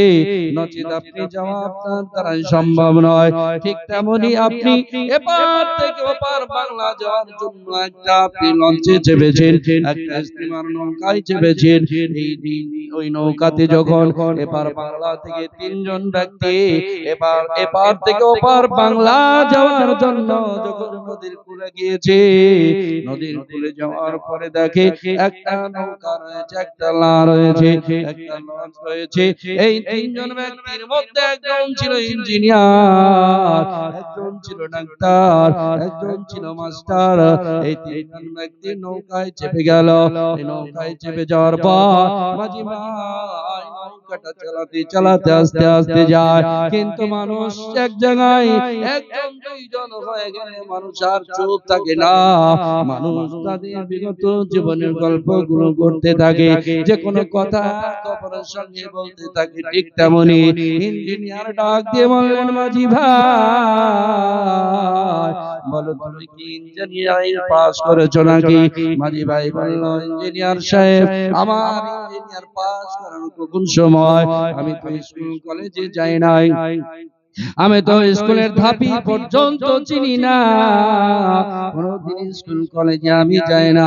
নচেত আপনি যাওয়া আপনার দ্বারা সম্ভব নয়। ঠিক তেমনি আপনি এপার থেকে ওপার বাংলা যাওয়ার জন্য একটা আপনি লঞ্চে চেপেছেন, একটা স্টিমার নৌকায় চেপেছেন। এই দিন ওই নৌকাতে যখন এপার বাংলা থেকে 3 জন ব্যক্তি এপার থেকে ওপার বাংলা যাওয়ার জন্য জন্য যখন নদীর কূলে গিয়েছে, নদীর কূলে যাওয়ার পরে দেখে একটা নৌকা রয়েছে, একটা লাশ রয়েছে, একটা লঞ্চ রয়েছে। এই তিনজন ব্যক্তির মধ্যে একজন ছিল ইঞ্জিনিয়ার, একজন ছিল ডাক্তার, একজন ছিল মাস্টার। এই তিনজন ব্যক্তি নৌকায় চেপে গেল। এই নৌকায় চেপে যাওয়ার পর মাঝি ভাই নৌকাটা চালাতে চালাতে আস্তে আস্তে যায়, কিন্তু মানুষ এক জায়গায় একজন দুইজন হয়ে গেলে মানুষ আর চুপ থাকে না। মানুষ তাদের বিগত জীবনের গল্পগুলো করতে থাকে, যে কোনো কথা অপরের সঙ্গে বলতে থাকে। ঠিক তেমনি ইঞ্জিনিয়ার ডাক দিয়ে বললেন, মাঝি ভাই বলো তুমি কি ইঞ্জিনিয়ারিং পাস করেছো নাকি? মাঝি ভাই বলল, ইঞ্জিনিয়ার সাহেব আমার ইঞ্জিনিয়ার পাস করার কোন সময়, আমি তো স্কুল কলেজে যাই নাই, আমি তো স্কুলের ধাপি পর্যন্ত চিনি না, কোনদিন স্কুল কলেজে আমি যাই না।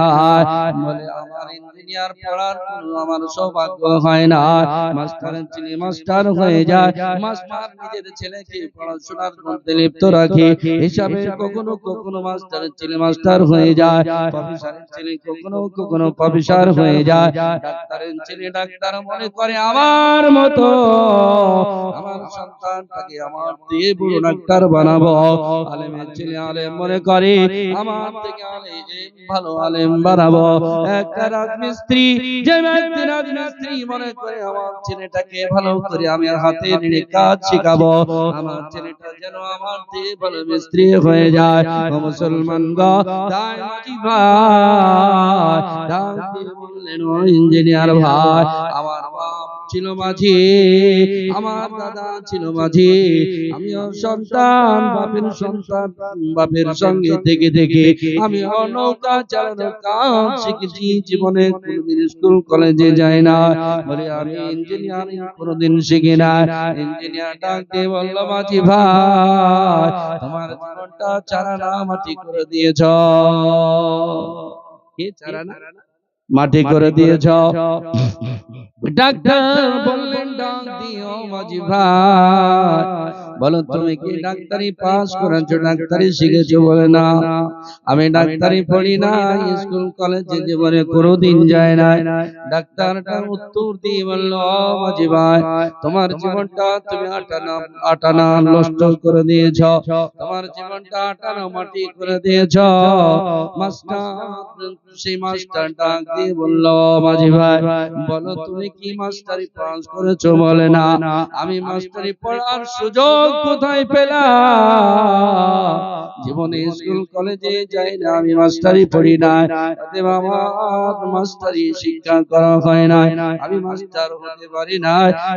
বলে আমার ইঞ্জিনিয়ার পড়ার কোনো আমার সৌভাগ্য হয় না। মাস্টারের ছেলে মাস্টার হয়ে যায়, মাস্টার নিজের ছেলেকে পড়াশোনার মধ্যে লিপ্ত রাখে, হিসাবে কখনো কখনো মাস্টারের ছেলে মাস্টার হয়ে যায়, প্রফেসরের ছেলে কখনো কখনো প্রফেসর হয়ে যায়, ডাক্তারের ছেলে ডাক্তার মনে করে আমার মতো আমার সন্তানটাকে আমার দিয়ে বড় ডাক্তার বানাবো। আলেমের ছেলে আলেম মনে করে আমার থেকে আলেম ভালো আলেম বানাবো। একটা রাজমিস্ত্রি, যে ব্যক্তি রাজমিস্ত্রি মনে করে আমার ছেলেটাকে ভালো করে আমি হাতে নিয়ে কাজ শেখাবো, আমার ছেলেটা যেন আমার দিয়ে ভালো মিস্ত্রি হয়ে যায়। ও মুসলমান গো, তাই মাঝি ভাই ডাক দিয়ে বললেন, ও ইঞ্জিনিয়ার ভাই, আমার বাপ ছিল মাঝি, আমার দাদা ছিল মাঝি, আমিও সন্তান, বাপের সন্তান, বাপের সঙ্গে থেকে থেকে আমি নৌকা চালানোর কাজ শিখেছি, জীবনে কোনোদিন স্কুল কলেজে যাই না। বলে আমি ইঞ্জিনিয়ারিং কোনোদিন শিখি না। ইঞ্জিনিয়ার ডাক দিয়ে বলল, মাঝি ভাই তোমার জীবনটা চারানা মাটি করে দিয়েছ। কি চারানা মাটি করে দিয়েছ? ডাক্তার বললেন, ডাক দিও মাঝি ভাই, বলো তুমি কি ডাক্তারি পাস করেছো, ডাক্তারি শিখেছো? বলে না, আমি ডাক্তারি পড়ি না, স্কুল কলেজে জীবনে কোনোদিন যায় না। ডাক্তারটা উত্তর দিয়ে বলল, মাঝি ভাই তোমার জীবনটা তুমি আটানা নষ্ট করে দিয়েছ, তোমার জীবনটা আটানা মাটি করে দিয়েছ। মাস্টার, সেই মাস্টার ডাক দিয়ে বলল, মাঝি ভাই বলো তুমি কি মাস্টারি পাস করেছো? বলে না, আমি মাস্টারি পড়ার সুযোগ কোথায় পেলাম, জীবনে স্কুল কলেজে যাই না, আমি মাস্টারি পড়ি না, আমার মাস্টারি শিক্ষা করা হয় না, আমি মাস্টার হতে পারি না।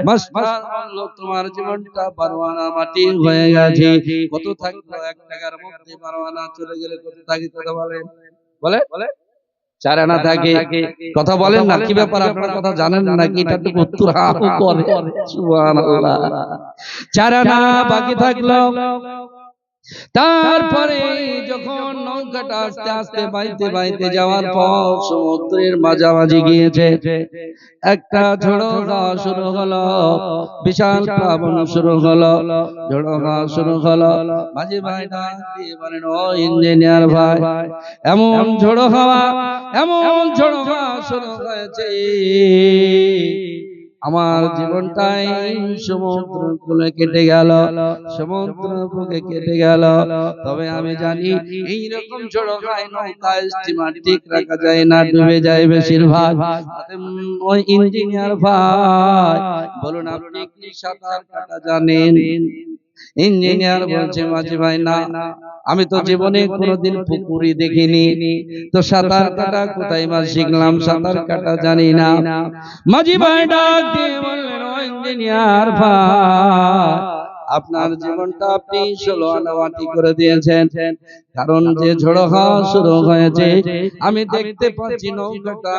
মাস্টার বলল, তোমার জীবনটা 12 আনা মাটি হয়ে গেছে। কত থাকলো? 1 টাকার মধ্যে 12 আনা চলে গেলে কত থাকে? কথা বলেন, বলে 4 আনা থাকে। কথা বলেন না, কি ব্যাপার আপনারা কথা জানেন নাকি? এটা তো উত্তর হাউ করে। সুবহানাল্লাহ। 4 আনা বাকি থাকলো। তারপরে যখন নৌকাটা আস্তে আস্তে বাইতে বাইতে যাওয়ার পর সমুদ্রের মাঝামাঝি গিয়েছে, একটা ঝড়ো হাওয়া শুরু হলো, বিশাল প্লাবন শুরু হলো, ঝড়ো হাওয়া শুরু হলো। মাঝি ভাই ডাক দিয়ে বলেন, ও ইঞ্জিনিয়ার ভাই এমন ঝড়ো হাওয়া, এমন ঝড়ো হাওয়া শুরু হয়েছে, আমার জীবনটাই সমুদ্র কূলে কেটে গেল, সমুদ্র বুকে কেটে গেল। তবে আমি জানি এইরকম ঝড়ো হাওয়ায় নৌকা স্টিমার ঠিক রাখা যায় না, ডুবে যায় বেশিরভাগ। ওই ইঞ্জিনিয়ার ভাই বলুন, আপনি কি সাঁতার কাটা জানেন? ইঞ্জিনিয়ার বলছে, মাঝি ভাই না, আমি তো জীবনে কোনোদিন পুকুরি দেখিনি, তো সাঁতার কাটা কোথায় মা শিখলাম, সাঁতার কাটা জানি না। মাঝি ভাই ডাক দিয়ে বললেন, ও ইঞ্জিনিয়ার ভাই আপনার জীবনটা আপনি 16 আনা মাটি করে দিয়েছেন, কারণ যে ঝড়ো হাওয়া শুরু হয়েছে আমি দেখতে পাচ্ছি নৌকাটা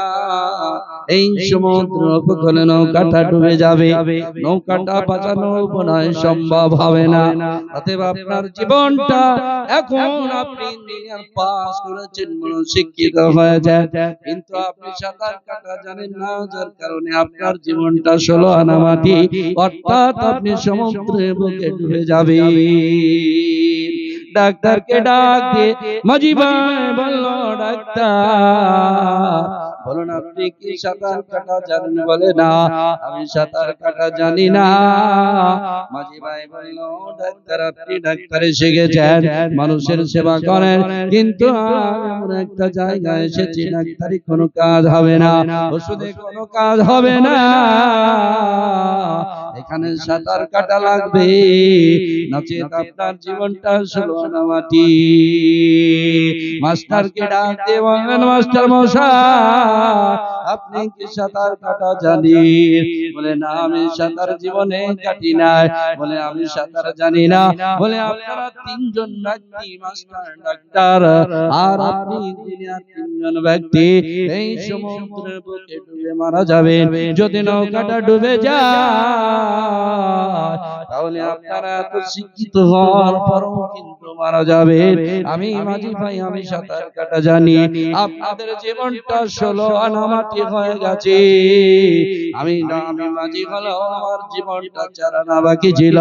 এই সমুদ্র উপকূলে নৌকাটা ডুবে যাবে, নৌকাটা বাঁচানো বোধহয় সম্ভব হবে না। অতএব আপনার জীবনটা এখন আপনি ইঞ্জিনিয়ার পাস করেছেন, শিক্ষিত হয়েছেন, কিন্তু আপনি সাঁতার কাটা জানেন না, যার কারণে আপনার জীবনটা 16 আনা মাটি, অর্থাৎ আপনি সমুদ্রে বুকে ডুবে যাবেন। ডাক্তারকে ডাক দিয়ে মাঝি ভাই বলল, ডাক্তার বলুন আপনি কি সাঁতার কাটা জানেন? বলে না, আমি সাঁতার কাটা জানি না। মাঝি ভাই বলল, ডাক্তার আপনি ডাক্তার এসে গেছেন, মানুষের সেবা করেন, কিন্তু এমন একটা জায়গায় এসেছি ডাক্তারি কোনো কাজ হবে না, ওষুধে কোনো কাজ হবে না, এখানে সাঁতার কাটা লাগবে, নচেত আপনার জীবনটা ষোলোআনা মাটি। মাস্টারকে ডাক দিয়ে বললেন, মাস্টার মশাই আপনি কি সাঁতার কাটা জানেন? বলে না, আমি সাঁতার জীবনে কাটি নাই। বলে আমি সাঁতার জানি না। বলে আপনারা তিনজন ব্যক্তি, মাস্টার, ডাক্তার আর আপনি, তিনজন ব্যক্তি এই সমুদ্রের বুকে ডুবে মারা যাবেন। যদি নৌকাটা ডুবে যায় তাহলে আপনারা এত শিক্ষিত হওয়ার পরও কিন্তু মারা যাবেন। আমি মাঝি ভাই, আমি সাঁতার কাটা জানি, আপনাদের জীবনটা ষোলোআনা মাটি হয়ে গেছে। আমি মাঝি হলো, আমার জীবনটা 4 আনা বাকি ছিল,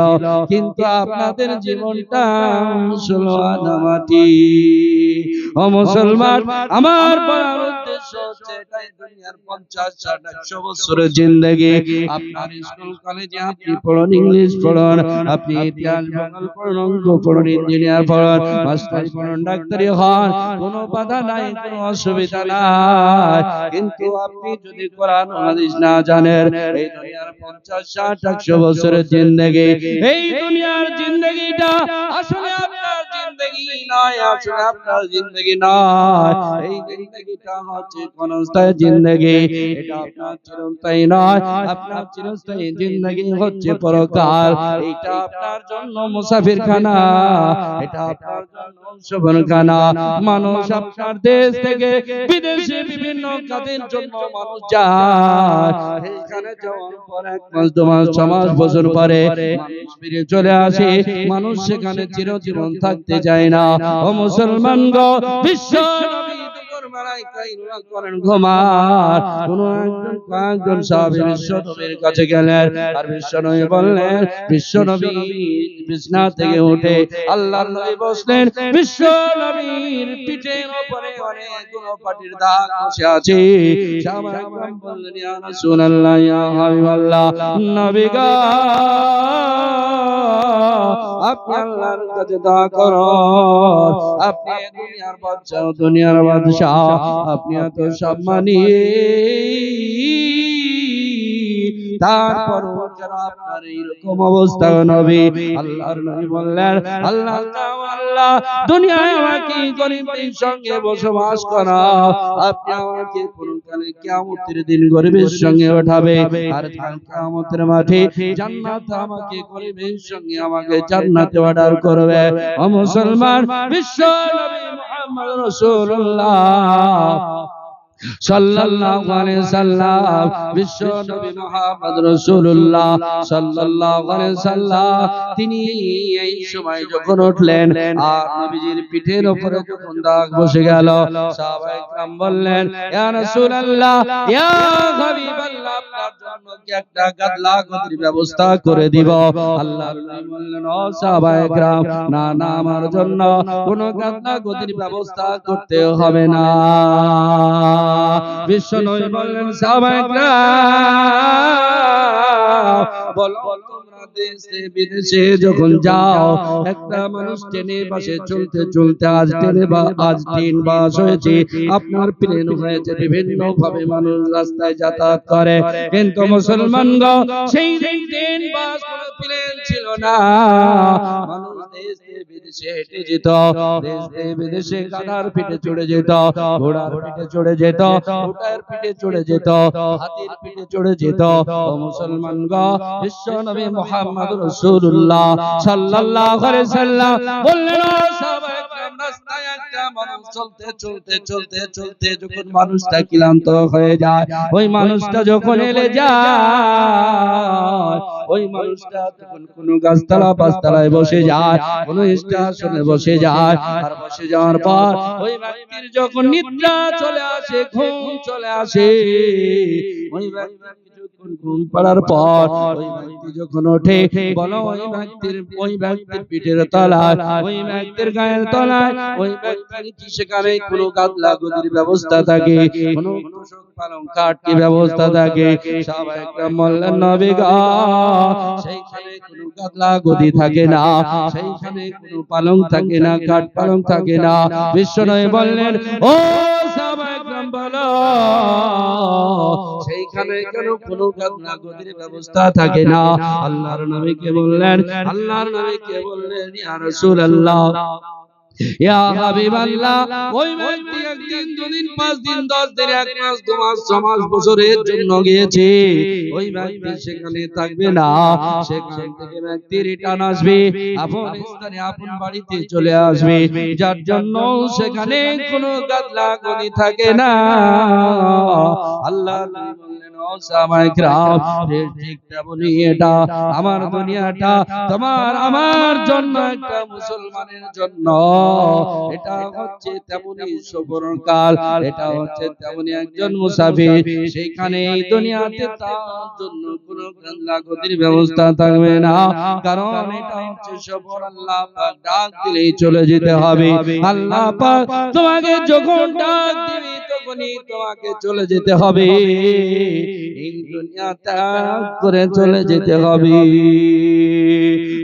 কিন্তু আপনাদের জীবনটা ষোলোআনা মাটি। ও মুসলমান, আমার বলার উদ্দেশ্য হচ্ছে এটাই, দুনিয়ার 50, 60, 100 বছরের জিন্দেগি। আপনার স্কুল কলেজে আপনি পড়ুন, ইংলিশ পড়ুন, আপনি ইতিহাস ভূগোল পড়ুন, অঙ্ক পড়ুন, ইঞ্জিনিয়ার পড়ুন, মাস্টারি পড়ুন, ডাক্তারি হন, কোনো বাধা নাই, কোনো অসুবিধা নাই। কিন্তু আপনি যদি কোরআন হাদিস না জানেন, এই দুনিয়ার 50, 60, 100 বছরের জিন্দেগি, এই দুনিয়ার জিন্দেগিটা আসলে আপনার জিন্দেগি নয়, আসলে আপনার জিন্দেগি নয়। এই জিন্দেগিটা হচ্ছে ক্ষণস্থায়ী জিন্দেগি, এটা আপনার চিরস্থায়ী নয়। আপনার চিরস্থায়ী জিন্দেগি হচ্ছে পরকাল। এটা আপনার জন্য মুসাফিরখানা, এটা আপনার জন্য সফরখানা। মানুষ আপনার দেশ থেকে বিদেশে বিভিন্ন কাজের জন্য মানুষ যায়, এখানে যাওয়ার পর 1 মাস, 2 মাস, 6 মাস, বছর পরে মানুষ ফিরে চলে আসে। মানুষ সেখানে চিরজীবন থাকতে চায় না। ও মুসলমান গো, বিশ্ব নবী দুপুর বেলায় কাইলুলা করেন, ঘুমান। কোন একজন সাহাবী বিশ্ব নবীর কাছে গেলেন, আর বিশ্ব নবী বললেন, বিশ্ব নবী বিছানা থেকে উঠে আল্লাহর নবী বসলেন, বিশ্ব নবীর পিঠের উপরে অনেকগুলো পাটির দাগ বসে আছে। সাহাবায়ে কেরাম বললেন, ইয়া রাসূলুল্লাহ, ইয়া হাবিবাল্লাহ, নবী গো আপনি আল্লাহর কাছে দোয়া করুন, আপনি দুনিয়ার বাদশা, দুনিয়ার বাদশা, আপনি এত সম্মানী, তারপরও কেন আপনার এইরকম অবস্থা? নবী, আল্লাহর নবী বললেন, আল্লাহ দুনিয়ায় আমাকে গরিবের সঙ্গে বসবাস করাও, আপনি আমাকে পরকালে কিয়ামতের দিন গরিবের সঙ্গে ওঠাবে, আর কিয়ামতের মাঠে জান্নাতে আমাকে গরিবের সঙ্গে আমাকে জান্নাতে অর্ডার করবে। ও মুসলমান, বিশ্ব নবী মুহাম্মদ রাসূলুল্লাহ সাল্লাল্লাহু আলাইহি সাল্লাম, বিশ্ব নবী মুহাম্মদ রাসূলুল্লাহ সাল্লাল্লাহু আলাইহি সাল্লাম, তিনি এই সময় যখন উঠলেন আর নবীজির পিঠের উপরে যখন দাগ বসে গেল, সাহাবায়ে কেরাম বললেন, ইয়া রাসূলুল্লাহ, ইয়া হাবিবাল্লাহ, আপনার জন্য কি একটা গাদলা গদির ব্যবস্থা করে দিব? আল্লাহর নবী বললেন, ও সাহাবায়ে কেরাম, না না, আমার জন্য কোনো গাদলা গদির ব্যবস্থা করতে হবে না। বিশ্ব নবী বললেন, সাহাবায়ে কেরাম বলো, তোমরা দেশে বিদেশে যখন যাও, একটা মানুষ ট্রেনে বাসে চলতে চলতে আজ 3 বাস হয়েছে, আপনার প্লেন হয়েছে, বিভিন্ন ভাবে মানুষ রাস্তায় যাতায়াত করে, কিন্তু মুসলমান গো সেই দিন 3 বাস কোন প্লেন ছিল না। মানুষ দেশে বিদেশে হেঁটে যেত, দেশে বিদেশে গাধার পিঠে চড়ে যেত, ঘোড়ার পিঠে চড়ে যেত, উটের পিঠে চড়ে যেত, হাতির পিঠে চড়ে যেত। ও মুসলমান গো, বিশ্ব নবী মুহাম্মদ রাসূলুল্লাহ সাল্লাল্লাহু আলাইহি সাল্লাম বললেন, ও সাহাবায়ে কেরাম, রাস্তায় একটা মানুষ চলতে চলতে চলতে চলতে যখন মানুষটা ক্লান্ত হয়ে যায়, ওই মানুষটা যখন এলে যায়, ওই মানুষটা তখন কোনো গাছতলা পাঁচতলায় বসে যায়, কোনো স্টেশনে বসে যায়। আর বসে যাওয়ার পর ওই ব্যক্তির যখন নিদ্রা চলে আসে, ঘুম চলে আসে, ওই ব্যক্তির কিছুক্ষণ ঘুম পাড়ার পর ওই ব্যক্তি যখন ওঠে, বলো ওই ব্যক্তির পিঠের তলায়, ওই ব্যক্তির গায়ের তলায়, ওই ব্যক্তির কি সেখানে কোনো গাদলা গদির ব্যবস্থা থাকে, কোনো তোষক পালঙ্ক কি ব্যবস্থা থাকে? সাহাবায়ে কেরাম বললেন, নবী গো, সেইখানে কোনো গাদলা গদি থাকে না, সেইখানে কোনো পালঙ্ক থাকে না, কাঠ পালঙ্ক থাকে না। বিশ্বনবী বললেন, ও সাহাবায়ে কেরাম বলো, সেইখানে কেন কোনো গাদলা গদির ব্যবস্থা থাকে না? আল্লাহর নবীকে বললেন, ইয়া রাসূলুল্লাহ, ইয়া হাবিবাল্লাহ, ওই ব্যক্তি একদিন, দুদিন, 5 দিন, 10 দিন, 1 মাস, 2 মাস, 6 মাস, বছরের জন্য গিয়েছে, ওই ব্যক্তি সেখানে থাকবে না। সেখান থেকে ব্যক্তি রিটার্ন আসবে, আপন স্থানে আপন বাড়িতে চলে আসবে, যার জন্য সেখানে কোনো গাদলা গদি থাকে না। আল্লাহ বললেন, ও সাহাবায়ে কেরাম, ঠিক তেমনি এটা আমার দুনিয়াটা তোমার আমার জন্য, একটা মুসলমানের জন্য এটা হচ্ছে তেমনি সফরকাল, এটা হচ্ছে তেমনি একজন মুসাফির, সেইখানে এই দুনিয়াতে তার জন্য কোনো গাদলা গদির ব্যবস্থা থাকবে না, কারণ এটা হচ্ছে সফর। আল্লাহ পাক ডাক দিলেই চলে যেতে হবে। আল্লাহ পাক তোমাকে যখন ডাক দিবে তখনই তোমাকে চলে যেতে হবে, এই দুনিয়া ত্যাগ করে চলে যেতে হবে।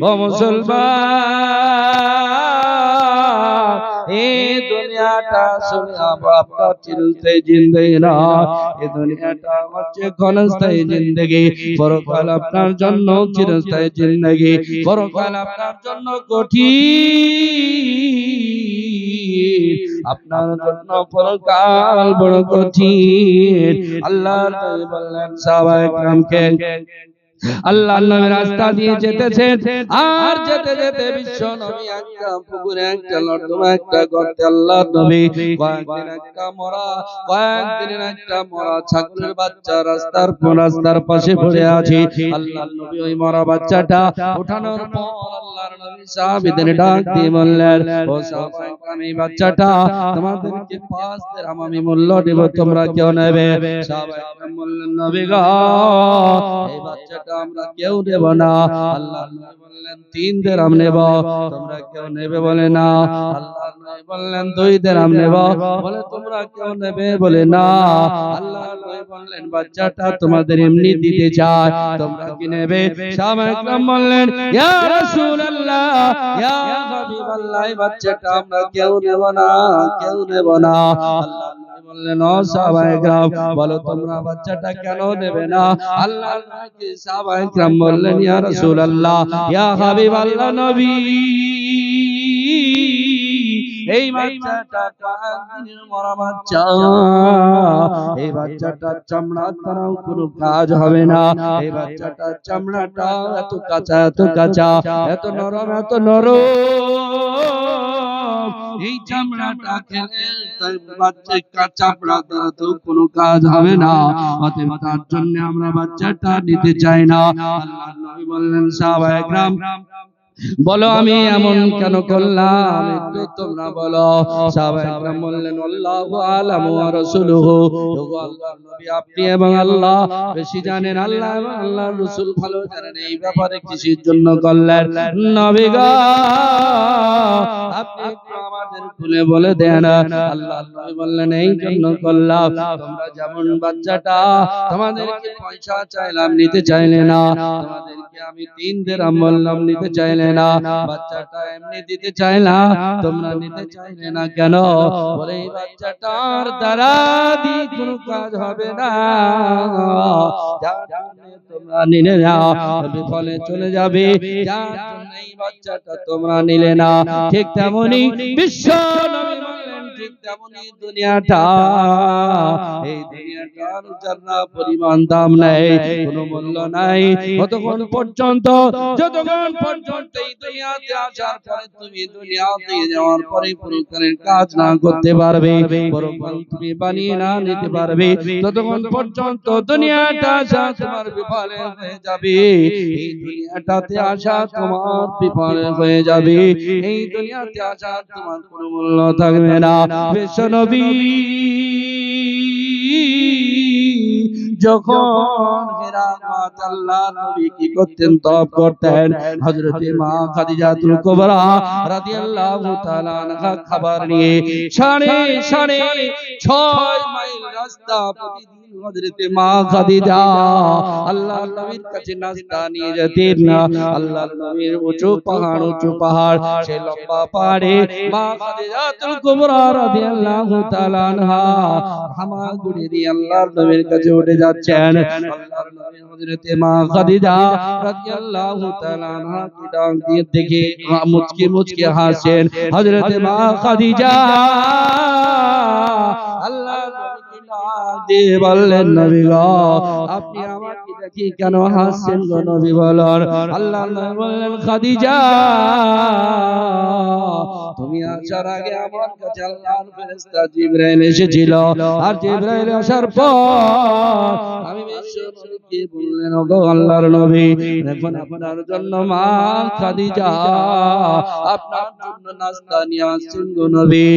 ও মুসলমান, এই দুনিয়াটা আসলে আপনার চিরস্থায়ী জিন্দেগি না, এই দুনিয়াটা হচ্ছে ক্ষণস্থায়ী জিন্দেগি। পরকাল আপনার জন্য চিরস্থায়ী জিন্দেগি, পরকাল আপনার জন্য কঠিন, আপনার জন্য পরকাল বড় কঠিন। আল্লাহ তাআলা বললেন সাহাবায়ে কেরামকে, আল্লাহর নবী রাস্তা দিয়ে যেতেছেন, আর যেতে যেতে বিশ্ব নবী একটা পুকুরে, একটা নর্দমা, একটা গর্তে আল্লাহর নবী কয়েকদিনের একটা মরা ছাগলের বাচ্চা রাস্তার পাশে পড়ে আছে। আল্লাহর নবী ওই মরা বাচ্চাটা ওঠানোর পর আল্লাহর নবী সাহাবীদের ডাক দিয়ে বললেন, ও সাহাবায়ে কেরাম, এই বাচ্চাটা তোমাদেরকে 5 দিরহাম আমি মূল্য দেব, তোমরা কেউ নেবে? সাহাবায়ে কেরাম বললেন, নবী গো, এই বাচ্চাটা আমরা কেউ নেব না। আল্লাহর নবী বললেন, 3 দিরহাম নেব, তোমরা কেউ নেবে? বলে না। আল্লাহর নবী বললেন, 2 দিরহাম নেব, বলে তোমরা কেউ নেবে? বলে না। আল্লাহর নবী বললেন, বাচ্চাটা তোমাদের এমনি দিতে চাই, তোমরা কি নেবে? সাহাবায়ে কেরাম বললেন, ইয়া রাসূলুল্লাহ, ইয়া হাবিবাল্লাহ, এই বাচ্চাটা আমরা কেউ নেব না, কেউ নেব না। আল্লাহর নবী বললেন, ও সাহাবায়ে কেরাম, বলো তোমরা বাচ্চাটা কেন নেবে না? আল্লাহর নবী সাহাবায়ে কেরাম বললেন, ইয়া রাসূলুল্লাহ, ইয়া হাবিবাল্লাহ, নবী, এই বাচ্চাটা কয়েকদিনের মরা বাচ্চা, এই বাচ্চাটার চামড়া তারাও কোনো কাজ হবে না, এই বাচ্চাটার চামড়াটা এত কাঁচা, এত কাঁচা, এত নরম, এত নরম, এই চামড়াটা খেলে বাচ্চা চামড়া দ্বারা তো কোনো কাজ হবে না, অতএব তার জন্য আমরা বাচ্চাটা নিতে চাই না। আল্লাহর নবী বললেন, সাহাবায়ে কেরাম, বলো আমি এমন কেন করলাম, একটু তোমরা বলো। সাহাবায়ে কেরাম বললেন, আল্লাহু আ'লামু ওয়া রাসূলুহু, ওগো আল্লাহর নবী, আপনি এবং আল্লাহ বেশি জানেন, আল্লাহ এবং আল্লাহর রাসূল ভালো জানেন, এই ব্যাপারে কিসের জন্য করলেন? নবী গো, আপনি একটু আমাদের খুলে বলে দেন। আল্লাহর নবী বললেন, এই জন্য করলাম, তোমরা যেমন বাচ্চাটা তোমাদেরকে পয়সা চাইলাম, নিতে চাইলে না, তোমাদেরকে আমি 3 দিরহাম বললাম, নিতে চাইলে না, বাচ্চাটা এমনি দিতে চাইলা, তোমরা নিতে চাইলে না কেন? বলে এই বাচ্চাটার দ্বারা দি কোনো কাজ হবে না, যার জন্য তোমরা নিলে না বিফলে চলে যাবে, যার জন্য এই বাচ্চাটা তোমরা নিলে না। ঠিক তেমনি বিশ্ব নবী বললেন, ঠিক তেমনই দুনিয়াটা, এই দুনিয়াটার যারা পরিমাণ দাম নেই, কোনো মূল্য নাই যতক্ষণ পর্যন্ত এই দুনিয়াতে আসার পরে তুমি দুনিয়াতে যাওয়ার পরে পরকালের কাজ না করতে পারবে, পরকাল তুমি বানিয়ে না নিতে পারবে, ততক্ষণ পর্যন্ত দুনিয়াটা আসা তোমার বিফলে হয়ে যাবে। এই দুনিয়াটাতে আসা তোমার বিফলে হয়ে যাবে, এই দুনিয়াতে আসা তোমার কোনো মূল্য থাকবে না। বিশ্বনবী যখন হেরাত আল্লাহর নবী কি করতেন, তওয়াফ করতেন, হযরতে মা খাদিজাতুল কুবরা রাদিয়াল্লাহু তাআলা আনহা খাবার নিয়ে 6.5 মাইল রাস্তা প্রতিদিন হযরতে মা খাদিজা আল্লাহর নবীর কাছে নাস্তা নিয়ে যেতেন। আল্লাহর নবীর উঁচু পাহাড়, সেই লম্বা পাহাড়ে মা খাদিজাতুল কুবরা রাদিয়াল্লাহু তাআলা আনহা হামাগুড়ি দিয়ে আল্লাহর নবীর কাছে উঠে যাচ্ছেন। আল্লাহর নবী হযরতে মা খাদিজা রাদিয়াল্লাহু তাআলা আনহা কি ডাক দিয়ে দেখে মুচকি হাসেন। হযরতে মা খাদিজা আল্লাহর নবীকে ডাক দিয়ে বললেন, নবী গো, আপনি আমাকে দেখে কেন হাসছেন গো নবী বলেন। আল্লাহর নবী বললেন, খাদিজা, তুমি আসার আগে আমার কাছে আল্লাহর ফেরেশতা জিবরাইল এসেছিল, আর জিবরাইল আসার পর আমি বিশ্ব নবীকে বললেন, ওগো আল্লাহর নবী, এখন আপনার জন্য মা খাদিজা আপনার জন্য নাস্তা নিয়ে আসছেন গো নবী।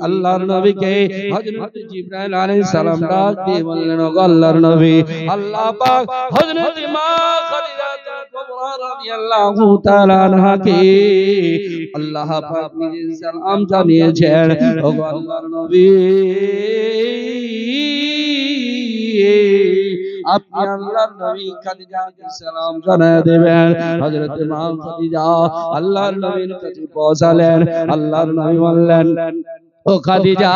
আল্লাহর নবীকে হযরত জিবরাইল আলাইহিস সালাম ডাক দিয়ে বললেন, ওগো আল্লাহর নবী, আল্লাহ পাক হযরত মা খাদিজা কুবরা রাদিয়াল্লাহু তাআলা আনহাকে আল্লাহ পাক নিজের সালাম জানিয়েছেন। ওগো আল্লাহর নবী, আপনি আল্লাহর নবী খাদিজাকে সালাম জানিয়ে দেবেন। হযরত মা খাদিজা আল্লাহর নবীর কাছে পৌঁছালেন। আল্লাহর নবী বললেন, ও খাদিজা,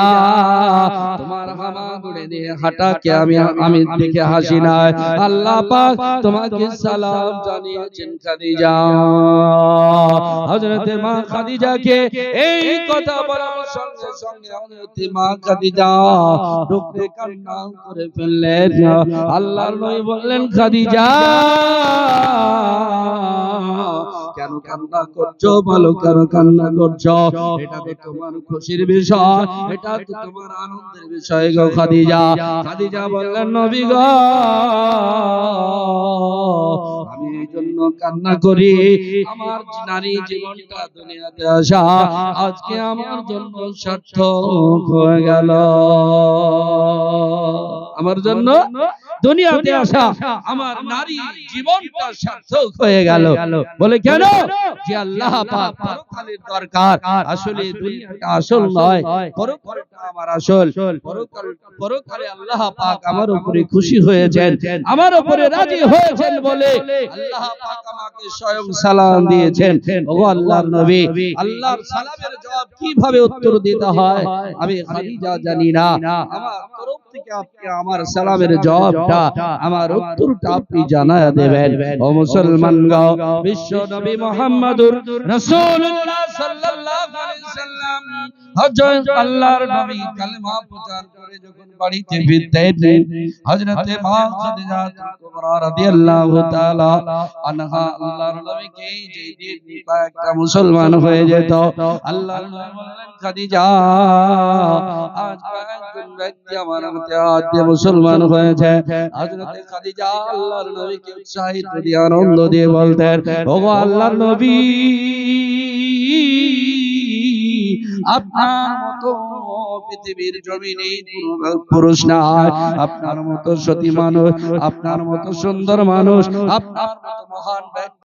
তোমার হামাগুড়ি দিয়ে হাঁটাকে আমি দেখে হাসি নাই, আল্লাহ পাক তোমাকে সালাম জানিয়েছেন খাদিজা। হযরত মা খাদিজাকে এই কথা বলার সঙ্গে সঙ্গে হযরত মা খাদিজা ডুকরে কান্না করে ফেললেন। আল্লাহর নবী বললেন, খাদিজা, কেন কান্না করছো বলো, কেন কান্না করছো? এটা তো তোমার খুশির বিষয়, এটা তো তোমার আনন্দের বিষয় গো খাদিজা। খাদিজা বললেন, নবী গো, আমি এই জন্য কান্না করি, আমার নারী জীবনটা দুনিয়াতে আসা আজকে আমার জন্য সার্থক হয়ে গেল। আমার জন্য দুনিয়াতে আসা আমার নারী জীবনটা সার্থক হয়ে গেল। বলে কেন? যে আল্লাহ পাক পরকালের দরকার, আসলে দুনিয়াটা আসল নয়, পরকালটা আমার আসল। পরকালে আল্লাহ পাক আমার উপরে খুশি হয়েছেন, আমার উপরে রাজি হয়েছেন বলে আল্লাহ পাক আমাকে স্বয়ং সালাম দিয়েছেন। ওগো আল্লাহর নবী, আল্লাহর সালামের জবাব কিভাবে উত্তর দিতে হয় আমি খাদিজা জানি না। আমার তরফ থেকে আপনি আমার সালামের জবাবটা, আমার উত্তরটা আপনি জানায়া দেবেন। ও মুসলমান গো, বিশ্ব নবী মুহাম্মদুর রাসূলুল্লাহ সাল্লাল্লাহু আলাইহি সাল্লাম হযরত আল্লাহর নবী কালেমা প্রচার করে যখন বাড়িতে ফিরতেন, হযরতে মা খাদিজা কুবরা রাদিয়াল্লাহু তাআলা আনহা আল্লাহর নবীকে যেই দিন একটা মুসলমান হয়ে যেত, আল্লাহর নবী বললেন, খাদিজা, আজ একজন ব্যক্তি আমার মতে আজ মুসলমান হয়েছে। হযরতে খাদিজা আল্লাহর নবীকে উৎসাহিত দিয়ে আনন্দ দিয়ে বলতেন, ওগো আল্লাহর নবী, আপনার মতো পৃথিবীর জমিনে কোনো পুরুষ নাই, আপনার মতো সতী মানুষ, আপনার মতো সুন্দর মানুষ, আপনার মতো মহান ব্যক্তি